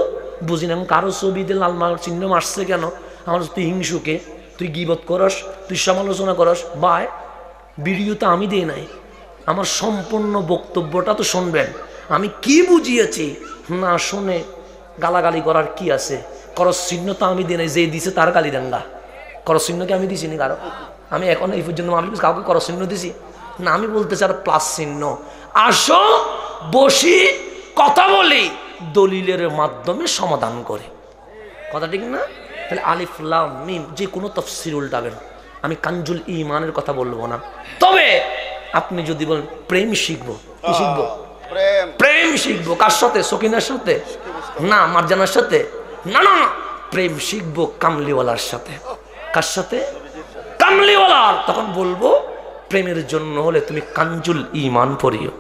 বুঝি না। এবং কারো ছবিতে লাল মাল চিহ্ন মারছে কেন? আমার তুই হিংসুকে, তুই গীবত করস, তুই সমালোচনা করস। ভাই ভিডিও তো আমি দিই নাই, আমার সম্পূর্ণ বক্তব্যটা তো শুনবেন। আমি কি বুঝিয়েছি না শুনে গালাগালি করার কি আছে? করস চিহ্ন তো আমি দিই নাই, যে দিছে তার গালি দাঙ্গা। করস চিহ্নকে আমি দিছি নি কারো? আমি এখন এই পর্যন্ত কাউকে করস চিহ্ন দিছি না। আমি বলতে চাই প্লাস চিহ্ন। আসো বসি, কথা বলি, দলিলের মাধ্যমে সমাধান করে। কথা ঠিক না? তাহলে আলিফ লাম মিম যে কোনো তাফসীর উল্টাবেন। আমি কানজুল ঈমানের কথা বলবো না। তবে আপনি যদি বলেন প্রেম শিখবো, কি শিখবো? প্রেম শিখবো। কার সাথে? সকিনার সাথে না, মারজানার সাথে না, না, প্রেম শিখবো কামলিওয়ালার সাথে। কার সাথে? কামলিওয়ালার। তখন বলবো প্রেমের জন্য হলে তুমি কানজুল ঈমান পড়িও।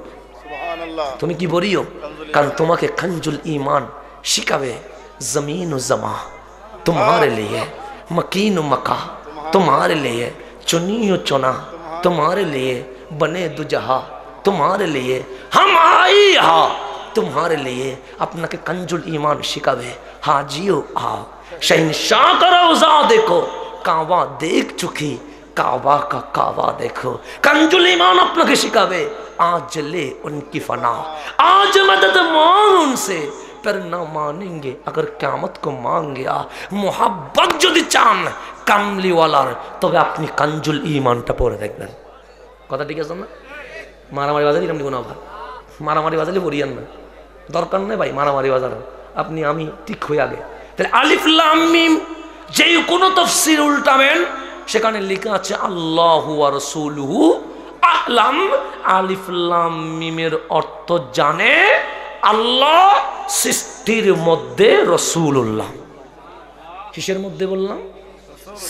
তুমি কি পড়িও? কারণ তোমাকে কানজুল ঈমান শিখাবে। জমিন ও জমা तुम्हारे लिए, मकीन मका तुम्हारे लिए, चुनी चुना तुम्हारे लिए, बने दुजहा तुम्हारे लिए, हम आई हा तुम्हारे लिए। अपना के कंजुल ईमान शिकावे हाजियो आओ शहनशाह का रोजा देखो, कावा देख चुकी कावा का कावा देखो। कंजुल ईमान अपना के शिकावे आज ले उनकी फना, आज मदद मांग उनसे पर ना मानेंगे अगर क़यामत को मांग गया। मोहब्बत যদি চান কামলিওয়ালার, তবে আপনি কানজুল ঈমানটা পড়ে দেখবেন। কথা ঠিক আছে না? মারামারি বাজালি কেমনি কোনো ভাই? মারামারি বাজালি পড়িয়েন না, দরকার নেই ভাই মারামারি বাজার। আপনি আমি ঠিক হয়ে আগে। তাহলে আলিফ লাম মিম যে কোনো তাফসীর উল্টাবেন, সেখানে লেখা আছে আল্লাহু ওয়া রাসূলুহু আ'লাম। আলিফ লাম মিমের অর্থ জানে আল্লাহ, সৃষ্টির মধ্যে রসুল্লাহ। কিসের মধ্যে বললাম?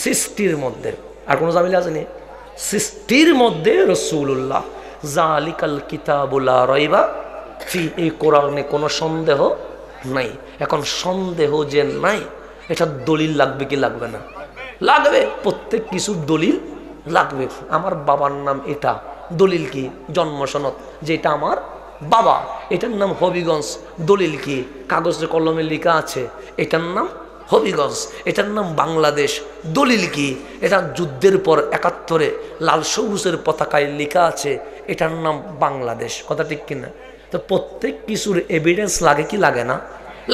সৃষ্টির মধ্যে। আর কোনো জামিলা আছে নি? সৃষ্টির মধ্যে রসুল্লাহ। জালিকাল কিতাবুল লা রাইবা ফি, এই কোরআনে কোনো সন্দেহ নাই। এখন সন্দেহ যে নাই, এটা দলিল লাগবে কি লাগবে না? লাগবে। প্রত্যেক কিছুর দলিল লাগবে। আমার বাবার নাম এটা, দলিল কি? জন্ম সনদ, যেটা আমার বাবা, এটার নাম হবিগঞ্জ, দলিল কি? কাগজে কলমে লেখা আছে এটার নাম হবিগঞ্জ, এটার নাম বাংলাদেশ, দলিল কি? এটা যুদ্ধের পর ৭১ লাল সবুজের পতাকায় লেখা আছে এটার নাম বাংলাদেশ। কথা ঠিক কিনা? তো প্রত্যেক কিছুর এভিডেন্স লাগে কি লাগে না?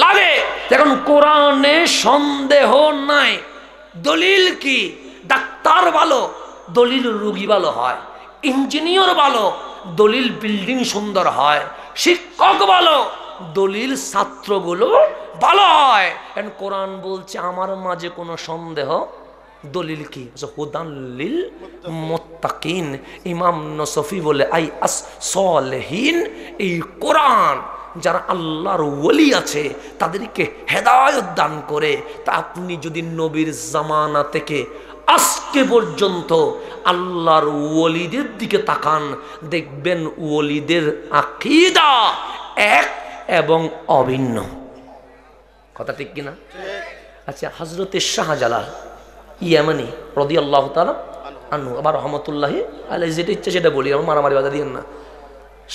লাগে। এখন কোরআনে সন্দেহ নাই। দলিল কি? ডাক্তার ভালো, দলিল রোগী ভালো হয়। ইঞ্জিনিয়ার ভালো, দলিল বিল্ডিং সুন্দর হয়। শিক্ষক ভালো, দলিল ছাত্রগুলো ভালো হয়। এন্ড কোরআন বলছে আমার মাঝে কোনো সন্দেহ, দলিল কি? হুদান লিল মুত্তাকিন। ইমাম নসফি বলে আই আস সলিহিন, এই কোরআন যারা আল্লাহর ওলি আছে তাদেরকে হেদায়েত দান করে। তা আপনি যদি নবীর জামানা থেকে আজকে পর্যন্ত আল্লাহর ওলিদের দিকে তাকান, দেখবেন ওলিদের আকীদা এক এবং অভিন্ন। কথা ঠিক কিনা? আচ্ছা, হযরতে শাহজালাল ইয়ামানি রাদিয়াল্লাহু তাআলা আনহু, আবার রহমাতুল্লাহি আলাইহি, যেটা ইচ্ছা সেটা বলি, আমার মারামারি বাধা দিয়েন না।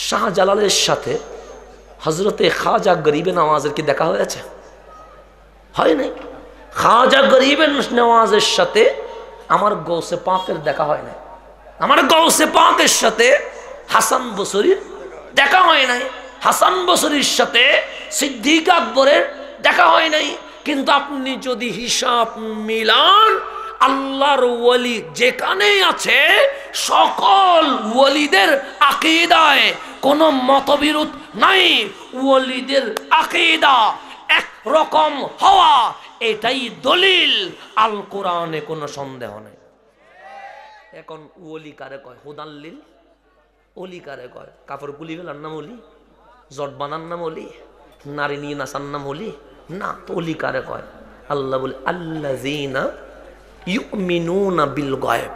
শাহজালালের সাথে হযরতে খাজা গরিবে নওয়াজের কি দেখা হয়েছে? হয় নাই। খাজা গরিবে নওয়াজের সাথে আমার গৌসে পাকের দেখা হয় নাই। আমার গৌসে পাকের সাথে হাসান বসরির দেখা হয় নাই। হাসান বসরির সাথে সিদ্দিক আকবরের দেখা হয় নাই। কিন্তু আপনি যদি হিসাব মিলান, আল্লাহর ওলি যেখানেই আছে সকল ওলিদের আকীদায় কোনো মতবিরোধ নাই। ওলিদের আকীদা এক রকম হওয়া, এটাই দলিল। আল কোরআনে কোনো সন্দেহ নেই। এখন ওলি কারে কয়? হুদাল্লিল। ওলি কারে কয়? কাপড় গুলি ফেলার নাম ওলি? জট বানার নাম ওলি? নারী নিয়ে নাচার নাম ওলি? না। তো ওলি কারে কয়? আল্লাহ বলে আল্লাযীনা ইউমিনুনা বিল গায়ব।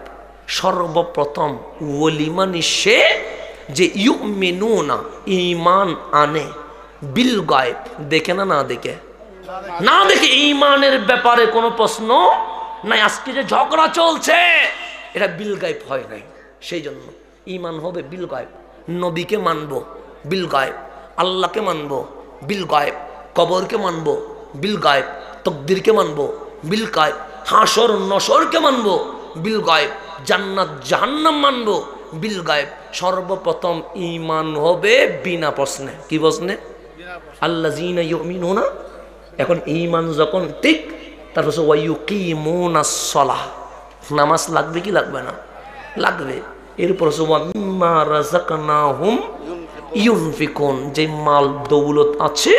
সর্বপ্রথম ওলি মানে সে যে ইউমিনুনা, ঈমান আনে বিল গায়েব, দেখে না দেখে, না দেখে ঈমানের ব্যাপারে কোনো প্রশ্ন নাই। আজকে যে ঝগড়া চলছে এটা বিল গায়েব হয় নাই, সেই জন্য ঈমান হবে বিল গায়েব। নবীকে মানবো বিল গায়েব, আল্লাহকে মানবো বিল গায়েব, কবরকে মানবো বিল গায়েব, তকদিরকে মানবো বিল গায়েব, হাসর নসরকে মানবো বিল গায়েব, জান্নাত জাহান্নাম মানবো বিল গায়েব। সর্বপ্রথম ঈমান হবে বিনা প্রশ্নে। কি প্রশ্নে? আল্লাযীনা ইউমিনুনা। এখন ঈমান যখন ঠিক, তারপর ওয়া ইউকিমুনাস সালাহ, নামাজ লাগবে কি লাগবে না? লাগবে। এরপর ওয়া মিম্মা রাযাকনাহুম ইউনফিকুন, যে মাল দৌলত আছে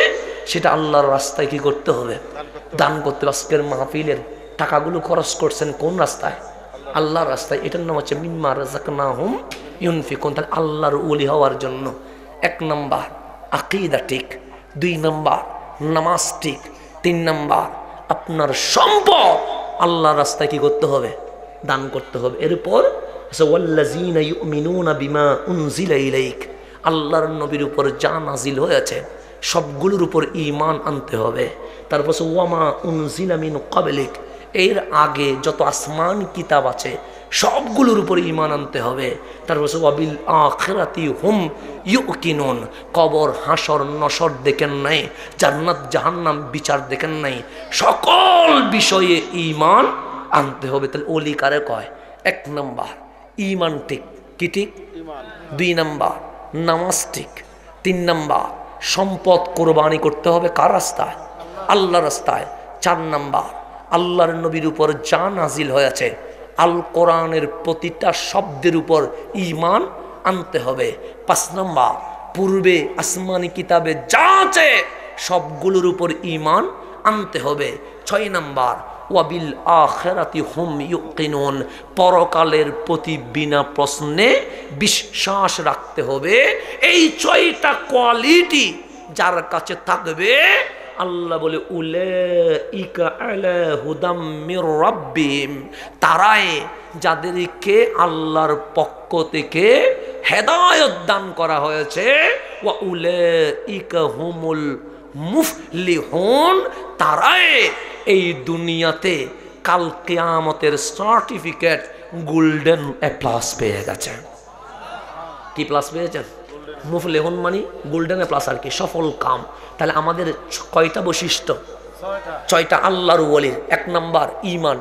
সেটা আল্লাহর রাস্তায় কি করতে হবে? দান করতে হবে। আজকের মাহফিলের টাকাগুলো খরচ করছেন কোন রাস্তায়? আল্লাহর রাস্তায়। এটার নাম হচ্ছে মিম্মা রাযাকনাহুম ইউনফিকুন। তাহলে আল্লাহর ওলি হওয়ার জন্য 1 নাম্বার আকীদা ঠিক, 2 নাম্বার নামাজ ঠিক, 3 নাম্বার আপনার সম্পদ আল্লাহর রাস্তায় কি করতে হবে? দান করতে হবে। এরপর ওয়াল্লাযীনা ইউমিনুনা বিমা উনজিলা ইলাইক, আল্লাহর নবীর উপর যা নাজিল হয়েছে সবগুলোর উপর ঈমান আনতে হবে। তারপর ওয়ামা উনজিলা মিন ক্বাবলিক, এর আগে যত আসমান কিতাব আছে সবগুলোর উপর ঈমান আনতে হবে। তারপর ওয়াবিল আখিরাতি হুম ইউকিনুন, কবর হাসর নসর দেখেন নাই, জান্নাত জাহান্নাম বিচার দেখেন নাই, সকল বিষয়ে ঈমান আনতে হবে। তাহলে ওলি কারে কয়? 1 নাম্বার ঈমান ঠিক। কি ঠিক? 2 নাম্বার নামাজ ঠিক, 3 নাম্বার সম্পদ কোরবানি করতে হবে কার রাস্তায়? আল্লাহর রাস্তায়। 4 নাম্বার আল্লাহর নবীর উপর যা নাজিল হয়েছে আল কোরআনের প্রতিটা শব্দের উপর ঈমান আনতে হবে। 5 নাম্বার পূর্বে আসমানি কিতাবে যা আছে সবগুলোর উপর ঈমান আনতে হবে। 6 নাম্বার ওয়াবিল আখিরাতি হুম ইউকিনুন, পরকালের প্রতি বিনা প্রশ্নে বিশ্বাস রাখতে হবে। এই 6টা কোয়ালিটি যার কাছে থাকবে, আল্লাহ বলে উলাইকা আলা হুদাম মির রাব্বিহিম, তারাই যাদেরকে আল্লাহর পক্ষ থেকে হেদায়েত দান করা হয়েছে। ওয়া উলাইকা হুমুল মুফলিহুন, তারাই এই দুনিয়াতে কাল কিয়ামতের সার্টিফিকেট গোল্ডেন প্লাস পেয়ে গেছে। কি প্লাস পেয়েছেন? মুফলিহুন মানে গোল্ডেন প্লাস আর কি, সফল কাম। তাহলে আমাদের কয়টা বৈশিষ্ট্য? 6টা আল্লাহর ওলির। 1 নাম্বার ঈমান,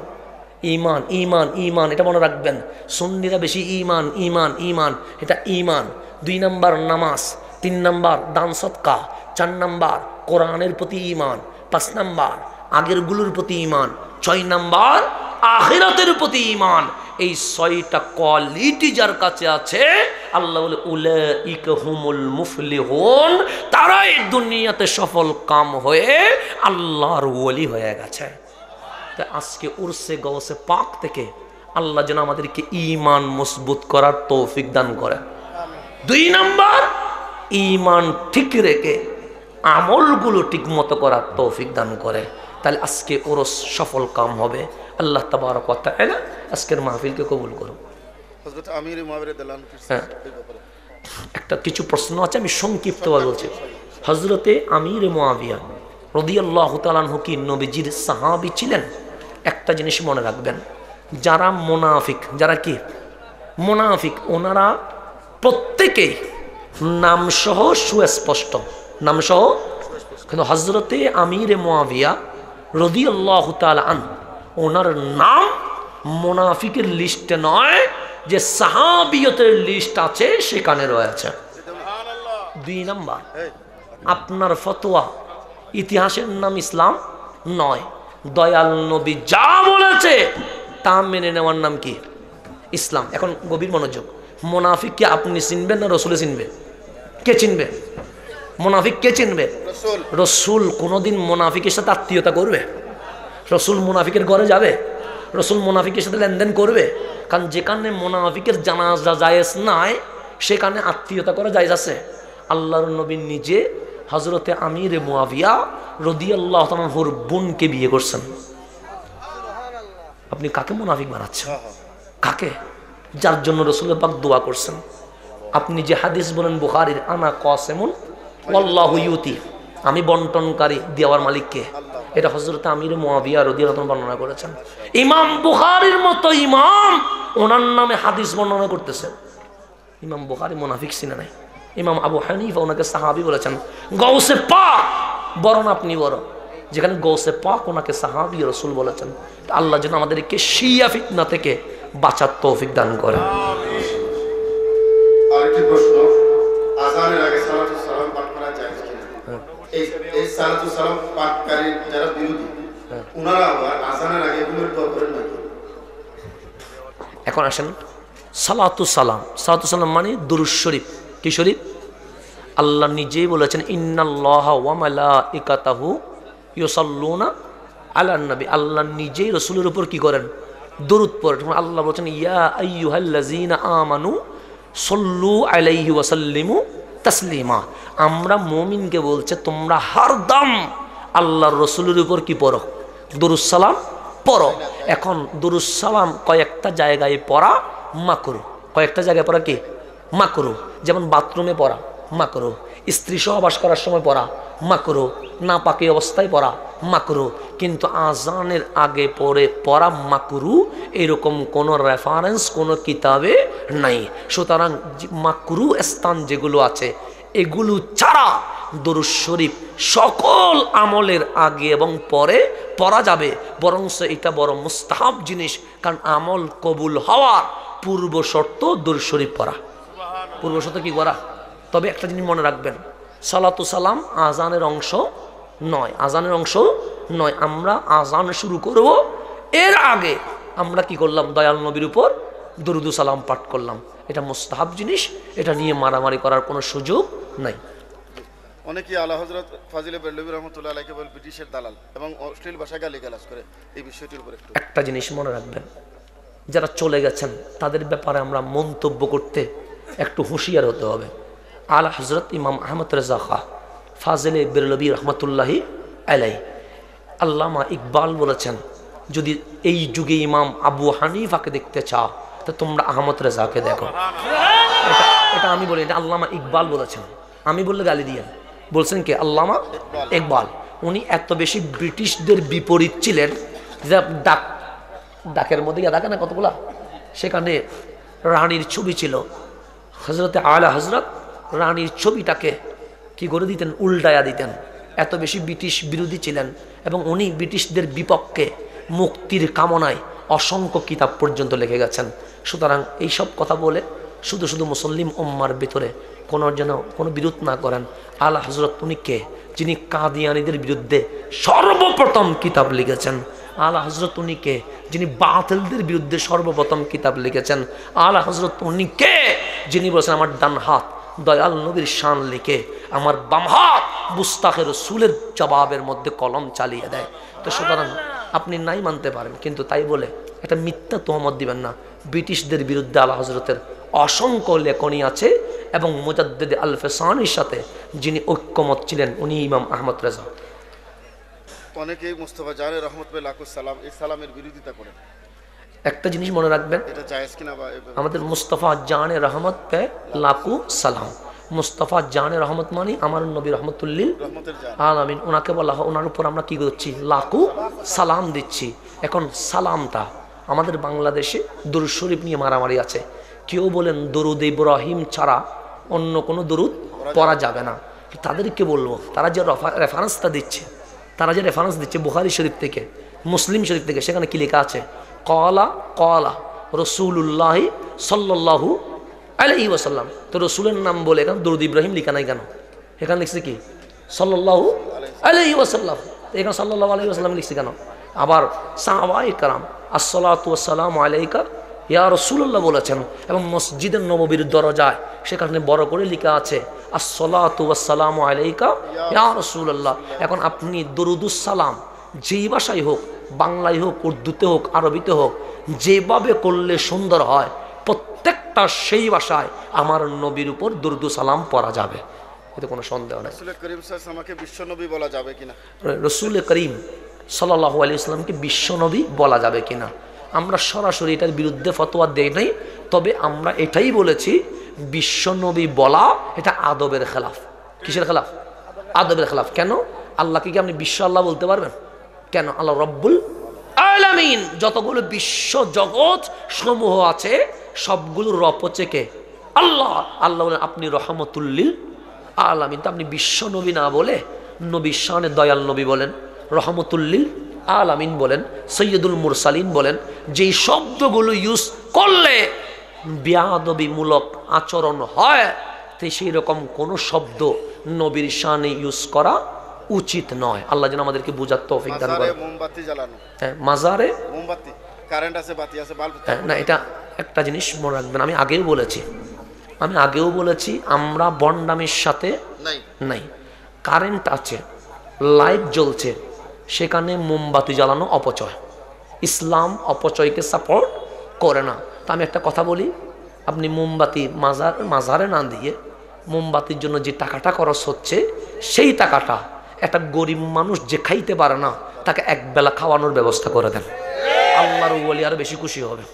ঈমান ঈমান ঈমান, এটা মনে রাখবেন। সুন্নিরা বেশি ঈমান ঈমান ঈমান, এটা ঈমান। 2 নাম্বার নামাজ, 3 নাম্বার দান সদকা, 4 নাম্বার কোরআনের প্রতি ঈমান, 5 নাম্বার আগেরগুলোর প্রতি ঈমান, 6 নাম্বার আখিরাতের প্রতি ঈমান। এই 6টা কোয়ালিটি যার কাছে আছে, আল্লাহ বলে উলাইকা হুমুল মুফলিহুন, তারাই দুনিয়াতে সফল কাম হয়ে আল্লাহর ওলি হয়ে গেছে। তাই আজকে উরসে গওসে পাক থেকে আল্লাহ যেন আমাদেরকে ঈমান মজবুত করার তৌফিক দান করে। 2 নাম্বার ঈমান ঠিক রেখে আমলগুলো ঠিক মতো করার তৌফিক দান করে। তাহলে আজকে উরস সফল কাম হবে। আল্লাহ তাবারক ওয়া তাআলা আজকের মাহফিলকে কবুল করুন। হযরত আমির মুআবিয়া রাদিয়াল্লাহু আনহু একটা কিছু প্রশ্ন আছে, আমি সংক্ষিপ্তভাবে বলছি। হযরতে আমির মুআবিয়া রাদিয়াল্লাহু তাআলা আনহু কি নবীজির সাহাবী ছিলেন? একটা জিনিস মনে রাখবেন, যারা মুনাফিক, যারা কি মুনাফিক, ওনারা প্রত্যেকেই নামসহ সুস্পষ্ট, নামসহ। কিন্তু হযরতে আমির মুআবিয়া রাদিয়াল্লাহু তাআলা আনহু, ওনার নাম মুনাফিকের লিস্টে নয়, যে সাহাবিয়তের লিস্ট আছে সেখানে রয়েছে। 2 নাম্বার আপনার ফতোয়া, ইতিহাসের নাম ইসলাম নয়, দয়াল নবী যা বলেছে তা মেনে নেওয়ার নাম কি? ইসলাম। এখন গভীর মনোযোগ, মুনাফিককে আপনি চিনবেন না রসুলে চিনবে? কে চিনবে? মুনাফিক কে চিনবে? রসুল কোনোদিন মুনাফিকের সাথে আত্মীয়তা করবে? রসুল মুনাফিকের ঘরে যাবে? রসুল মুনাফিকের সাথে লেনদেন করবে? কারণ যেখানে মুনাফিকের জানাজা জায়েজ নাই, সেখানে আত্মীয়তা করা জায়েজ আছে। আল্লাহর নবী নিজে হযরতে আমির মুআবিয়া রাদিয়াল্লাহু তাআলা আনহুর বোনকে বিয়ে করছেন। আপনি কাকে মুনাফিক বানাচ্ছেন? কাকে? যার জন্য রাসূল পাক দোয়া করছেন। আপনি যে হাদিস বলেন বুখারীর, আনা কাসিমুন ওয়াল্লাহু ইউতি, আমি বন্টনকারী, দেওয়ার মালিককে। এটা হযরত আমির মুয়াবিয়া রাদিয়াল্লাহু আনহু বর্ণনা করেছেন। ইমাম বুখারীর মতো ইমাম ওনার নামে হাদিস বর্ণনা করতেছেন। ইমাম বুখারী মুনাফিক ছিলেন না। ইমাম আবু হানিফা ওনাকে সাহাবী বলেছেন। গৌসে পাক বড় না আপনি বড়? যেখানে গৌসে পাক ওনাকে সাহাবী রাসূল বলেছেন। আল্লাহ যেন আমাদেরকে শিয়া ফিতনা থেকে বাঁচার তৌফিক দান করে। আমিন। আরেকটি প্রশ্ন, আযানের আগে সালাতু সালাম পাঠ করা জায়েজ কিনা? এই সালাতু সালাম পাঠকারী যারা বিরোধী, ওনারা আবার আযানের আগে এগুলোর দোয়া করেন নাকি? এখন আসেন, সালাতু সালাম, সালাতু সালাম মানে দুরূদ শরীফ। কি শরীফ? আল্লাহ নিজেই বলেছেন ইন্নাল্লাহা ওয়া মালাইকাতাহু ইউসাল্লুনা আলান নবী। আল্লাহ নিজেই রাসূলের উপর কি করেন? দরুদ পড়েন। আল্লাহ বলেছেন ইয়া আইয়ুহাল্লাযীনা আমানু সাল্লু আলাইহি ওয়া সাল্লিমু তাসলিমা। আমরা মুমিনকে বলছে তোমরা হরদম আল্লাহর রাসূলের উপর কি পড়ো? দরুদ সালাম পড়ো। এখন দরুদ সালাম কয়েকটা জায়গায় পড়া মাকরুহ, কয়েকটা জায়গায় পড়া কি মাকরুহ। যেমন বাথরুমে পড়া মাকরুহ, স্ত্রী সহবাস করার সময় পড়া মাকরুহ, নাপাকি অবস্থায় পড়া মাকরুহ। কিন্তু আজানের আগে পড়া মাকরুহ এরকম কোনো রেফারেন্স কোনো কিতাবে নাই। সুতরাং মাকরুহ স্থান যেগুলো আছে এগুলো ছাড়া দরুদ শরীফ সকল আমলের আগে এবং পরে পড়া যাবে। বরং এটা বড় মুস্তাহাব জিনিস, কারণ আমল কবুল হওয়ার পূর্ব শর্ত দরুদ শরীফ পড়া। পূর্ব শর্ত কি করা? তবে একটা জিনিস মনে রাখবেন, সালাতু সালাম আজানের অংশ নয়, আজানের অংশ নয়। আমরা আজান শুরু করব এর আগে আমরা কি করলাম? দয়াল নবীর উপর দরুদ সালাম পাঠ করলাম। এটা মুস্তাহাব জিনিস, এটা নিয়ে মারামারি করার কোনো সুযোগ নাই। অনেকেই আলা হযরত ফাজিলে বেরলভী রহমাতুল্লাহ আলাইহি বল ব্রিটিশের দালাল এবং অশ্লীল ভাষায় গালিগালাজ করে। এই বিষয়টির উপর একটা জিনিস মনে রাখবেন, যারা চলে গেছেন তাদের ব্যাপারে আমরা মন্তব্য করতে একটু হুঁশিয়ার হতে হবে। আলা হযরত ইমাম আহমদ রেজা খাঁ ফাজিলে বেরলভী রহমাতুল্লাহি আলাইহি, আল্লামা ইকবাল বলেছেন যদি এই যুগে ইমাম আবু হানিফাকে দেখতে চাও তো তোমরা আহমদ রেজাকে দেখো। এটা আমি বলি, এটা আল্লামা ইকবাল বলেছেন। আমি বললে গালি দিয়ে বলছেন কে? আল্লামা ইকবাল। উনি এত বেশি ব্রিটিশদের বিপরীত ছিলেন যে ডাকের মধ্যে দেখে না কতগুলা, সেখানে রানীর ছবি ছিল। হজরতে আলা হজরত রানীর ছবিটাকে কি করে দিতেন? উল্টায়া দিতেন। এত বেশি ব্রিটিশ বিরোধী ছিলেন এবং উনি ব্রিটিশদের বিপক্ষে মুক্তির কামনায় অসংখ্য কিতাব পর্যন্ত লিখে গেছেন। সুতরাং এইসব কথা বলে শুধু শুধু মুসলিম উম্মার ভিতরে কোনো বিরোধ না করেন। আলা হজরত উনি কে? যিনি কাদিয়ানীদের বিরুদ্ধে সর্বপ্রথম কিতাব লিখেছেন। আলা হজরত উনি কে? যিনি বাতিলদের বিরুদ্ধে সর্বপ্রথম কিতাব লিখেছেন। আলা হজরত উনি কে? যিনি বলেছেন আমার ডান হাত দয়াল নবীর শান লিখে আমার বাম হাত মুস্তাকের রাসূলের জবাবের মধ্যে কলম চালিয়ে দেয়। তো সুতরাং আপনি নাই মানতে পারেন, কিন্তু তাই বলে একটা মিথ্যা তোহমত দিবেন না। ব্রিটিশদের বিরুদ্ধে আলা হজরতের অসংখ্য লেখনী আছে এবং মুজাদ্দিদ আল ফেসানির সাথে যিনি ঐক্যমত ছিলেন উনি ইমাম আহমদ রেজা। অনেকেই মুস্তাফা জানের রহমত পে লাখো সালাম এই সালামের বিরোধিতা করেন। একটা জিনিস মনে রাখবেন, এটা জায়েজ কিনা? বা আমাদের মুস্তাফা জানে রহমত পে লাখো সালাম। মুস্তাফা জানে রহমত মানে আমার নবী রহমতুল্লিল আলামিন, ওনাকে বলা হয়, ওনার উপর আমরা কি করছি? লাখো সালাম দিচ্ছি। এখন সালামটা আমাদের বাংলাদেশে দরুদ শরীফ নিয়ে মারামারি আছে। কেউ বলেন দরুদ ইব্রাহিম ছাড়া অন্য কোনো দরুদ পড়া যাবে না। তাদেরকে বলবো, তারা যে রেফারেন্সটা দিচ্ছে, বুখারী শরীফ থেকে, মুসলিম শরীফ থেকে, সেখানে কি লেখা আছে? ক্বালা ক্বালা রাসূলুল্লাহি সাল্লাল্লাহু আলাইহি ওয়াসাল্লাম। তো রাসূলের নাম বলে এখানে দরুদ ইব্রাহিম লেখা নাই কেন? এখানে লিখছে কি? সাল্লাল্লাহু আলাইহি ওয়াসাল্লাম। এখানে সাল্লাল্লাহু আলাইহি ওয়াসাল্লাম লিখছে কেন? আবার সাহাবায়ে কেরাম আসসালাতু ওয়াসসালামু আলাইকা ইয়া রাসূলুল্লাহ বলেছেন এবং মসজিদে নববীর দরজায় সেখানে বড় করে লেখা আছে আসসালাতু ওয়াসসালামু আলাইকা ইয়া রাসূলুল্লাহ। এখন আপনি দরুদুস সালাম যেই ভাষায় হোক, বাংলায় হোক, উর্দুতে হোক, আরবিতে হোক, যেভাবে করলে সুন্দর হয় প্রত্যেকটা সেই ভাষায় আমার নবীর উপর দরুদুস সালাম পড়া যাবে, এতে কোনো সন্দেহ নাই। রাসূল করিম সাল্লাল্লাহু আলাইহি ওয়াসাল্লামকে বিশ্বনবী বলা যাবে কিনা? রাসূল করিম সাল্লাল্লাহু আলাইহি ওয়াসাল্লামকে বিশ্বনবী বলা যাবে কিনা আমরা সরাসরি এটার বিরুদ্ধে ফতোয়া দেই নাই। তবে আমরা এটাই বলেছি বিশ্বনবী বলা এটা আদবের খেলাফ। কিসের খেলাফ? আদবের খেলাফ। কেন? আল্লাহকে কি আপনি বিশ্ব আল্লাহ বলতে পারবেন? কেন? আল্লাহ রব্বুল আলামিন। যতগুলো বিশ্ব জগৎ সমূহ আছে সবগুলোর রব হচ্ছে কে? আল্লাহ। আল্লাহ বলেন আপনি রহমতুল্লিল আলামিন। তো আপনি বিশ্ব নবী না বলে নবী শানে দয়াল নবী বলেন, রহমতুল্লিল আলামিন বলেন, সৈয়দুল মুরসালিন বলেন। যেই শব্দগুলো ইউজ করলে বেয়াদবিমূলক আচরণ হয়, তো সেই রকম কোনো শব্দ নবীর শানে ইউজ করা উচিত নয়। আল্লাহ যেন আমাদেরকে বুঝার তৌফিক দান করেন। মোমবাতি জ্বালানো, হ্যাঁ, মাজারে মোমবাতি, কারেন্ট আছে, বাতি আছে, বাল্ব। না, এটা একটা জিনিস মনে রাখবেন, আমি আগেও বলেছি আমরা বন্ডামির সাথে নাই। কারেন্ট আছে, লাইট জ্বলছে, সেখানে মোমবাতি জ্বালানো অপচয়। ইসলাম অপচয়কে সাপোর্ট করে না। তো আমি একটা কথা বলি, আপনি মোমবাতি মাজারে না দিয়ে মোমবাতির জন্য যে টাকাটা খরচ হচ্ছে, সেই টাকাটা একটা গরিব মানুষ যে খাইতে পারে না তাকে একবেলা খাওয়ানোর ব্যবস্থা করে দেন। আল্লাহর ওলি আরো বেশি খুশি হবে।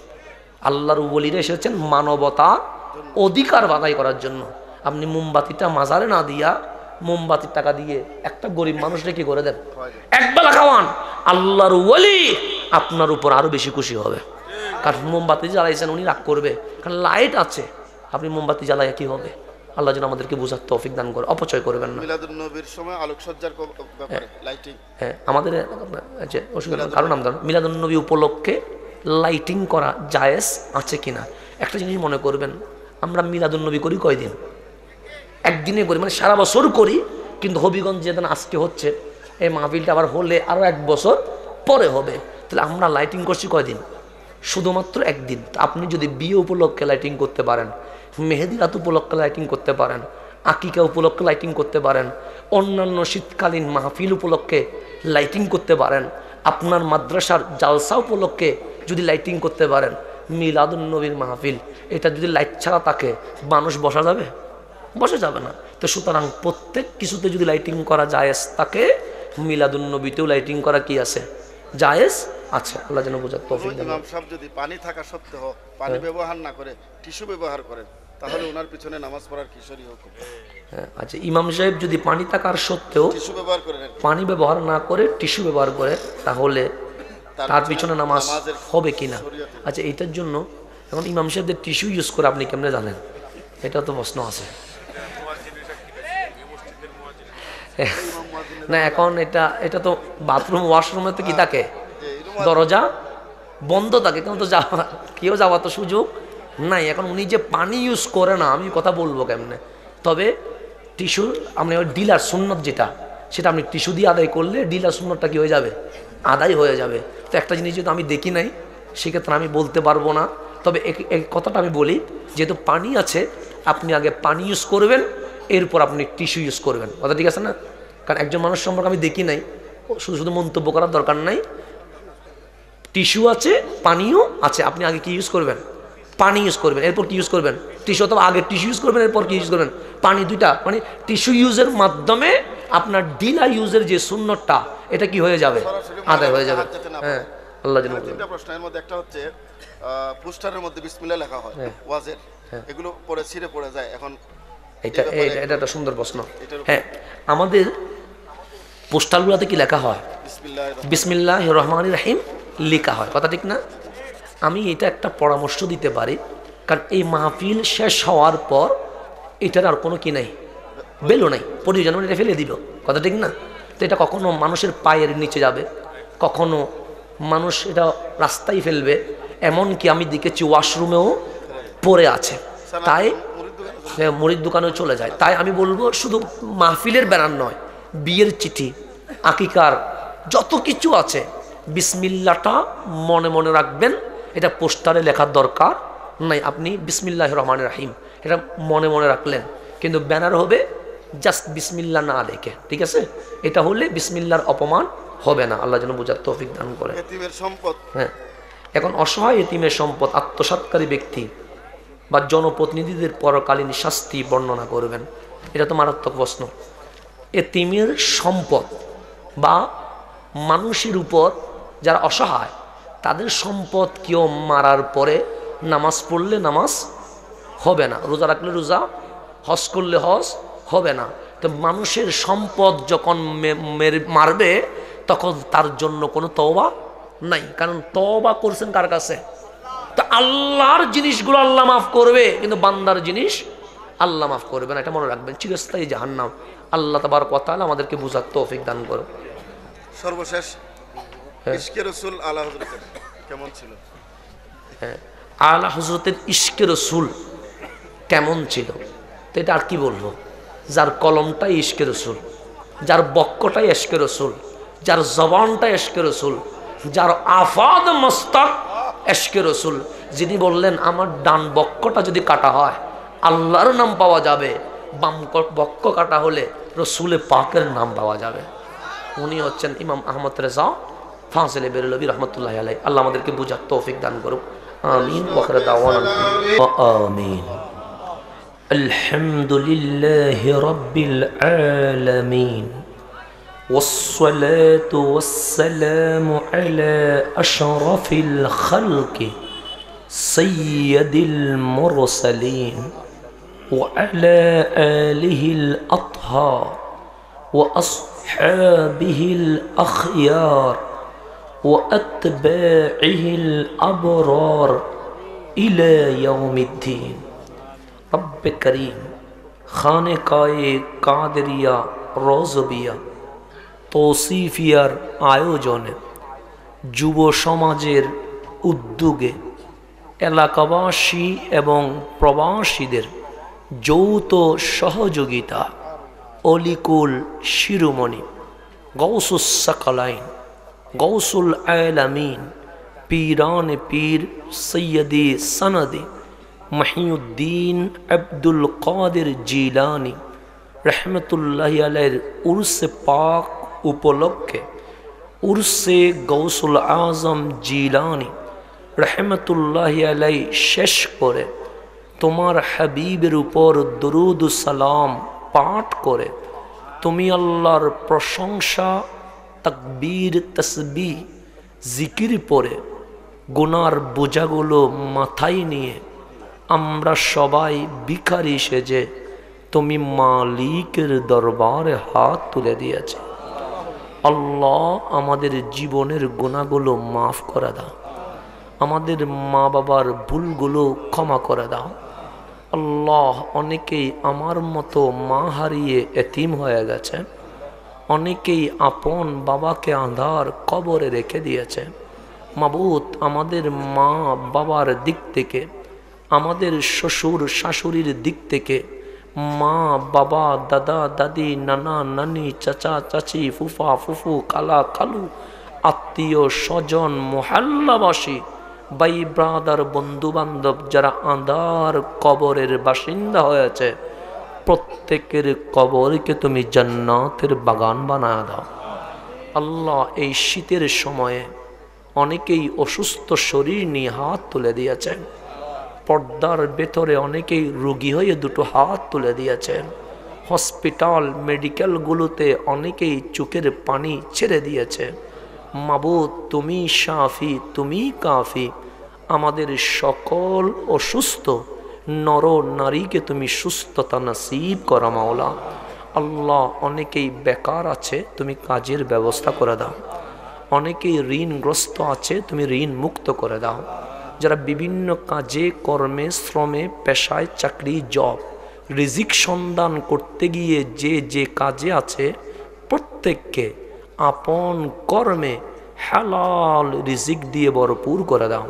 আল্লাহর ওলিরা এসেছেন মানবতা অধিকার আদায় করার জন্য। আপনি মোমবাতিটা মাজারে না দিয়া মোমবাতির টাকা দিয়ে একটা গরিব মানুষকে কি করে দেন? একবেলা খাওয়ান। আল্লাহর ওলি আপনার উপর আরো বেশি খুশি হবে। কারণ মোমবাতি জ্বালাইছেন, উনি রাগ করবে, কারণ লাইট আছে। আপনি মোমবাতি জ্বালাইয়া কি হবে? আল্লাহ যেন আমাদেরকে বোঝার তৌফিক দান করে। অপচয় করবেন না। মিলাদুন নবীর সময় আলোকসজ্জার ব্যাপারে লাইটিং, হ্যাঁ, আমাদের কারণ আমরা মিলাদুন নবী উপলক্ষে লাইটিং করা জায়েজ আছে কিনা একটা জিনিস মনে করবেন। আমরা মিলাদুন নবী করি কয়দিন? একদিনে করি, মানে সারা বছর করি। কিন্তু হবিগঞ্জ যেদিন আজকে হচ্ছে, এই মাহফিলটা আবার হলে আরো 1 বছর পরে হবে। তাহলে আমরা লাইটিং করছি কয়দিন? শুধুমাত্র একদিন। আপনি যদি বিয়ে উপলক্ষে লাইটিং করতে পারেন, মেহেদি রাত উপলক্ষে লাইটিং করতে পারেন, আকিকা উপলক্ষে লাইটিং করতে পারেন, অন্যান্য শীতকালীন মাহফিল উপলক্ষে লাইটিং করতে পারেন, আপনার মাদ্রাসার জালসা উপলক্ষে যদি লাইটিং করতে পারেন, মিলাদুন নবীর মাহফিল এটা যদি লাইট ছাড়া থাকে মানুষ বসা যাবে? বসা যাবে না। তো সুতরাং প্রত্যেক কিছুতে যদি লাইটিং করা জায়েজ থাকে, মিলাদুন নবীতেও লাইটিং করা কি আছে? জায়েজ আছে। আল্লাহ যেন বোঝার তৌফিক দান। ইমাম সাহেব যদি পানি থাকা সত্ত্বেও পানি ব্যবহার না করে টিস্যু ব্যবহার করেন, তাহলে ওনার পিছনে নামাজ পড়ার কি শরীয়ত হুকুম? আচ্ছা, ইমাম সাহেব যদি পানি থাকার সত্ত্বেও টিস্যু ব্যবহার করেন, পানি ব্যবহার না করে টিস্যু ব্যবহার করে, তাহলে তার পিছনে নামাজ হবে কিনা? আচ্ছা, এইটার জন্য এখন ইমাম সাহেবদের টিস্যু ইউজ করে আপনি কেমনে জানেন? এটা তো প্রশ্ন আছে না। এখন এটা তো বাথরুম ওয়াশরুমে তো কি থাকে, দরজা বন্ধ থাকে, কেউ তো যাওয়া তো সুযোগ নাই। এখন উনি যে পানি ইউজ করে না, আমি কথা বলবো কেমনে? তবে টিস্যু আপনি ওই ডিলার সুন্নত যেটা, সেটা আপনি টিস্যু দিয়ে আদায় করলে ডিলার সুন্নতটা কি হয়ে যাবে? আদায় হয়ে যাবে। তো একটা জিনিস যেহেতু আমি দেখি নাই, সেক্ষেত্রে আমি বলতে পারবো না। তবে এই কথাটা আমি বলি, যেহেতু পানি আছে, আপনি আগে পানি ইউজ করবেন, এরপর আপনি টিস্যু ইউজ করবেন। কথা ঠিক আছে না? কারণ একজন মানুষ সম্পর্কে আমি দেখি নাই, শুধু মন্তব্য করার দরকার নাই। টিস্যু আছে, পানিও আছে, আপনি আগে কি ইউজ করবেন? পানি ইউজ করবেন, এরপর কি ইউজ করবেন? টিস্যু। অথবা আগে টিস্যু ইউজ করবেন, এরপর কি ইউজ করবেন? পানি। দুইটা, মানে টিস্যু ইউজের মাধ্যমে আপনার ডিলা ইউজের যে সুন্নতটা, এটা কি হয়ে যাবে? আদায় হয়ে যাবে। হ্যাঁ, আল্লাহ যেন। তিনটা প্রশ্নের মধ্যে একটা হচ্ছে পোস্টারের মধ্যে বিসমিল্লাহ লেখা হয় ওয়াজের, এগুলো পরে ছিঁড়ে পড়ে যায়। এখন এটা একটা সুন্দর প্রশ্ন। হ্যাঁ, আমাদের পোস্টারগুলোতে কি লেখা হয়? বিসমিল্লাহির রহমানির রহিম লেখা হয়। কথা ঠিক না? আমি এটা একটা পরামর্শ দিতে পারি, কারণ এই মাহফিল শেষ হওয়ার পর এটার আর কোনো কি নাই, বেলো নাই, প্রয়োজন এটা ফেলে দিল। কথা ঠিক না? তো এটা কখনো মানুষের পায়ের নিচে যাবে, কখনো মানুষ এটা রাস্তায় ফেলবে, এমনকি আমি দেখেছি ওয়াশরুমেও পড়ে আছে, তাই মুড়ির দোকানেও চলে যায়। তাই আমি বলবো, শুধু মাহফিলের ব্যানার নয়, বিয়ের চিঠি, আকিকার যত কিছু আছে, বিসমিল্লাহটা মনে মনে রাখবেন। এটা পোস্টারে লেখার দরকার নাই। আপনি বিসমিল্লাহির রহমানির রহিম এটা মনে মনে রাখলেন, কিন্তু ব্যানার হবে জাস্ট বিসমিল্লাহ না লেখে। ঠিক আছে? এটা হলে বিসমিল্লাহর অপমান হবে না। আল্লাহ যেন বোঝার তৌফিক দান করে। এতিমের সম্পদ, হ্যাঁ, এখন অসহায় এতিমের সম্পদ, আত্মসাৎকারী ব্যক্তি বা জনপ্রতিনিধিদের পরকালীন শাস্তি বর্ণনা করবেন। এটা তো মারাত্মক প্রশ্ন। এতিমের সম্পদ বা মানুষের উপর যারা অসহায়, তাদের সম্পদ কেউ মারার পরে নামাজ পড়লে নামাজ হবে না, রোজা রাখলে রোজা, হজ করলে হজ হবে না। তো মানুষের সম্পদ যখন মারবে তখন তার জন্য কোনো তওবা নাই, কারণ তওবা করছেন কার কাছে? তো আল্লাহর জিনিসগুলো আল্লাহ মাফ করবে, কিন্তু বান্দার জিনিস আল্লাহ মাফ করবে না। এটা মনে রাখবেন, চিরস্থায়ী জাহান্নাম। আল্লাহ তাবারক ওয়া তাআলা আমাদেরকে বুঝার তৌফিক দান করো। সর্বশেষ ইশকে রাসূল আলা হযরতের কেমন ছিল? আলা হযরতের ইশকে রাসূল কেমন ছিল, তো এটা আর কি বলবো? যার কলমটাই ইশকে রাসূল, যার বক্কটাই ইশকে রাসূল, যার জবানটাই ইশকে রাসূল, যার আফাদ মস্তক ইশকে রাসূল, যিনি বললেন আমার ডান বক্কটা যদি কাটা হয় আল্লাহর নাম পাওয়া যাবে, বাম বক্ক কাটা হলে রসুলে পাকের নাম পাওয়া যাবে। উনি হচ্ছেন ইমাম আহমদ রেজা ফাজিলে বেরলভী রহমতুল্লাহ আলাইহি। আল্লাহ আমাদেরকে বুঝার তৌফিক দান করুক। আমিন। ওয়া আখিরু দাওয়ানা আমিন। আলহামদুলিল্লাহি রাব্বিল আলামিন والصلاة والسلام على أشرف الخلق سيد المرسلين وعلى آله الأطهار وأصحابه الأخيار وأتباعه الأبرار إلى يوم الدين। رب كريم খানকায়ে কাদেরিয়া রজবিয়া তৌসিফিয়ার আয়োজনে যুব সমাজের উদ্যোগে এলাকাবাসী এবং প্রবাসীদের যৌথ সহযোগিতা অলিকুল শিরোমণি গৌসুস সাকালাইন গৌসুল আলামিন পীরান পীর সৈয়দি সনদি মহিউদ্দিন আব্দুল কাদের জিলানি রহমতুল্লাহি আলাইহির উরসে পাক উপলক্ষে উরসে গৌসুল আজম জিলানি রহমতুল্লাহি আলাইহি শেষ করে তোমার হাবিবের উপর দরুদ সালাম পাঠ করে তুমি আল্লাহর প্রশংসা তাকবীর তাসবিহ জিকির পড়ে গুনার বোঝাগুলো মাথায় নিয়ে আমরা সবাই ভিখারি সেজে তুমি মালিকের দরবারে হাত তুলে দিয়েছে। আল্লাহ আমাদের জীবনের গুনাহগুলো মাফ করে দাও, আমাদের মা বাবার ভুলগুলো ক্ষমা করে দাও। আল্লাহ অনেকেই আমার মতো মা হারিয়ে এতিম হয়ে গেছে, অনেকেই আপন বাবাকে আঁধার কবরে রেখে দিয়েছে। মাবুদ আমাদের মা বাবার দিক থেকে, আমাদের শ্বশুর শাশুড়ির দিক থেকে, মা বাবা দাদা দাদি নানা নানি চাচা চাচি ফুফা ফুফু খালা খালু আত্মীয় স্বজন মোহাল্লাবাসী ভাই ব্রাদার বন্ধু বান্ধব যারা আঁধার কবরের বাসিন্দা হয়েছে প্রত্যেকের কবরকে তুমি জান্নাতের বাগান বানায় দাও। আল্লাহ এই শীতের সময়ে অনেকেই অসুস্থ শরীর নিয়ে হাত তুলে দিয়েছেন, পর্দার ভেতরে অনেকেই রোগী হয়ে দুটো হাত তুলে দিয়েছেন, হসপিটাল মেডিকেলগুলোতে অনেকেই চোখের পানি ছেড়ে দিয়েছে। মাবুদ তুমি শাফি, তুমি কাফি, আমাদের সকল অসুস্থ নর নারীকে তুমি সুস্থতা নসিব করা মাওলা। আল্লাহ অনেকেই বেকার আছে, তুমি কাজের ব্যবস্থা করে দাও। অনেকেই ঋণগ্রস্ত আছে, তুমি ঋণ মুক্ত করে দাও। যারা বিভিন্ন কাজে কর্মে শ্রমে পেশায় চাকরি জব রিজিক সন্ধান করতে গিয়ে যে যে কাজে আছে প্রত্যেককে আপন কর্মে হালাল রিজিক দিয়ে ভরপুর করে দাও।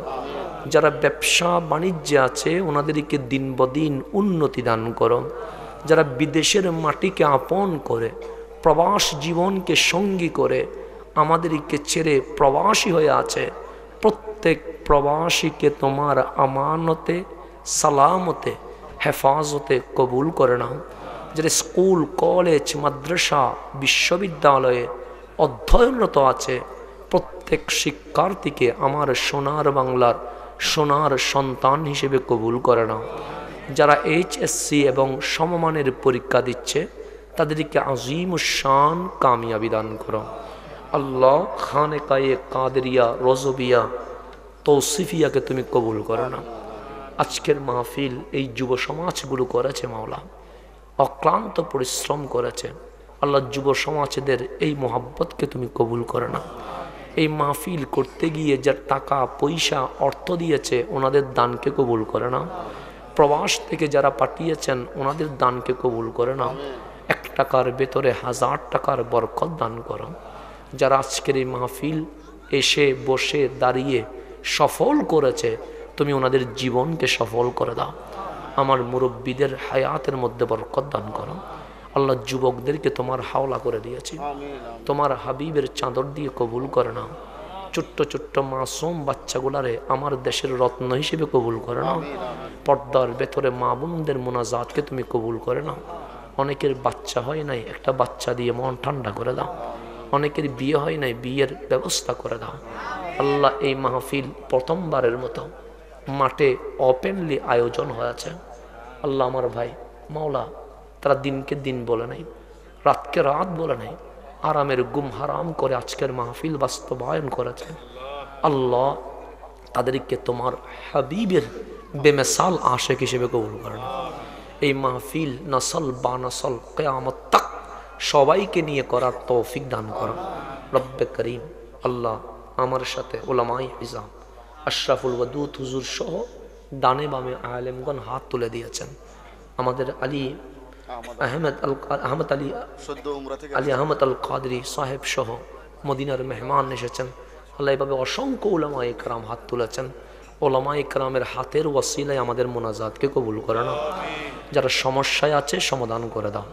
যারা ব্যবসা বাণিজ্যে আছে ওনাদেরকে দিন বদিন উন্নতি দান করো। যারা বিদেশের মাটিকে আপন করে প্রবাস জীবনকে সঙ্গী করে আমাদেরকে ছেড়ে প্রবাসী হয়ে আছে প্রত্যেক প্রবাসীকে তোমার আমানতে সালামতে হেফাজতে কবুল করে নাও। যারা স্কুল কলেজ মাদ্রাসা বিশ্ববিদ্যালয়ে অধ্যয়নরত আছে প্রত্যেক শিক্ষার্থীকে আমার সোনার বাংলার সোনার সন্তান হিসেবে কবুল করে নাও। যারা এইচএসসি এবং সমমানের পরীক্ষা দিচ্ছে তাদেরকে আজিম শান কামিয়াবি দান করো। আল্লাহ খানকায়ে কাদেরিয়া রজবিয়া তৌসিফিয়াকে তুমি কবুল করো না। আজকের মাহফিল এই যুব সমাজগুলো করেছে মাওলা, অক্লান্ত পরিশ্রম করেছে। আল্লাহ যুব সমাজদের এই মোহাব্বতকে তুমি কবুল করে না। এই মাহফিল করতে গিয়ে যার টাকা পয়সা অর্থ দিয়েছে ওনাদের দানকে কবুল করে না। প্রবাস থেকে যারা পাঠিয়েছেন ওনাদের দানকে কবুল করে না। 1 টাকার ভেতরে 1000 টাকার বরকত দান করো। যারা আজকের এই মাহফিল এসে বসে দাঁড়িয়ে সফল করেছে তুমি ওনাদের জীবনকে সফল করে দাও। আমার মুরব্বীদের হায়াতের মধ্যে বরকত দান করো। আল্লাহ যুবকদেরকে তোমার হাওলা করে দিয়েছি, তোমার হাবিবের চাদর দিয়ে কবুল করে নাও। ছোট্ট ছোট্ট মাসুম বাচ্চাগুলারে আমার দেশের রত্ন হিসেবে কবুল করে নাও। পর্দার ভেতরে মা বোনদের মোনাজাতকে তুমি কবুল করে নাও। অনেকের বাচ্চা হয় নাই, একটা বাচ্চা দিয়ে মন ঠান্ডা করে দাও। অনেকের বিয়ে হয় নাই, বিয়ের ব্যবস্থা করে দাও। আল্লাহ এই মাহফিল প্রথমবারের মতো মাঠে ওপেনলি আয়োজন হয়েছে। আল্লাহ আমার ভাই মাওলা তারা দিনকে দিন বলে নাই, রাতকে রাত বলে নাই, আরামের গুম হারাম করে আজকের মাহফিল বাস্তবায়ন করেছে। আল্লাহ তাদেরকে তোমার হাবিবের বেমেসাল আশেক হিসেবে কবুল করেন। এই মাহফিল নসল বা নসল কিয়ামত তাক সবাইকে নিয়ে করার তৌফিক দান করো রব্বে করিম। আল্লাহ আমার সাথে উলামায়ে ইজাম আশরাফুল ওয়াদুদ হুজুর সহ ডানে বামে আলেমগণ হাত তুলে দিয়েছেন। আমাদের আলী আহমদ আল কাদরি সাহেব সহ মদিনার মেহমান এসেছেন। আল্লাহ এভাবে অসংখ্য উলামায়ে কেরাম হাত তুলেছেন। উলামায়ে কেরামের হাতের ওয়াসিলায় আমাদের মোনাজাতকে কবুল করে নাও। যারা সমস্যায় আছে সমাধান করে দাও,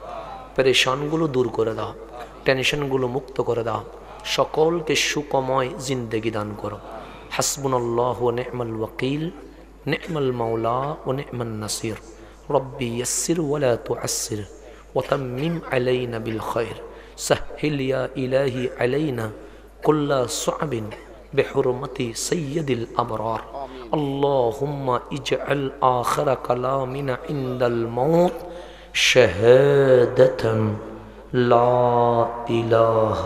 পেরেশানগুলো দূর করে দাও, টেনশনগুলো মুক্ত করে দাও। সকলকে সুকময় জিন্দেগি দান করো। হাসবুনাল্লাহু ওয়া নি'মাল ওয়াকিল, নি'মাল মাওলা ওয়া নি'মান নাসির। ربي يسر ولا تعسر وتمم علينا بالخير سهل يا إلهي علينا كل صعب بحرمة سيد الأبرار اللهم اجعل آخر كلامنا عند الموت شهادة لا إله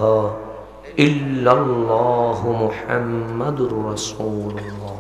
إلا الله محمد رسول الله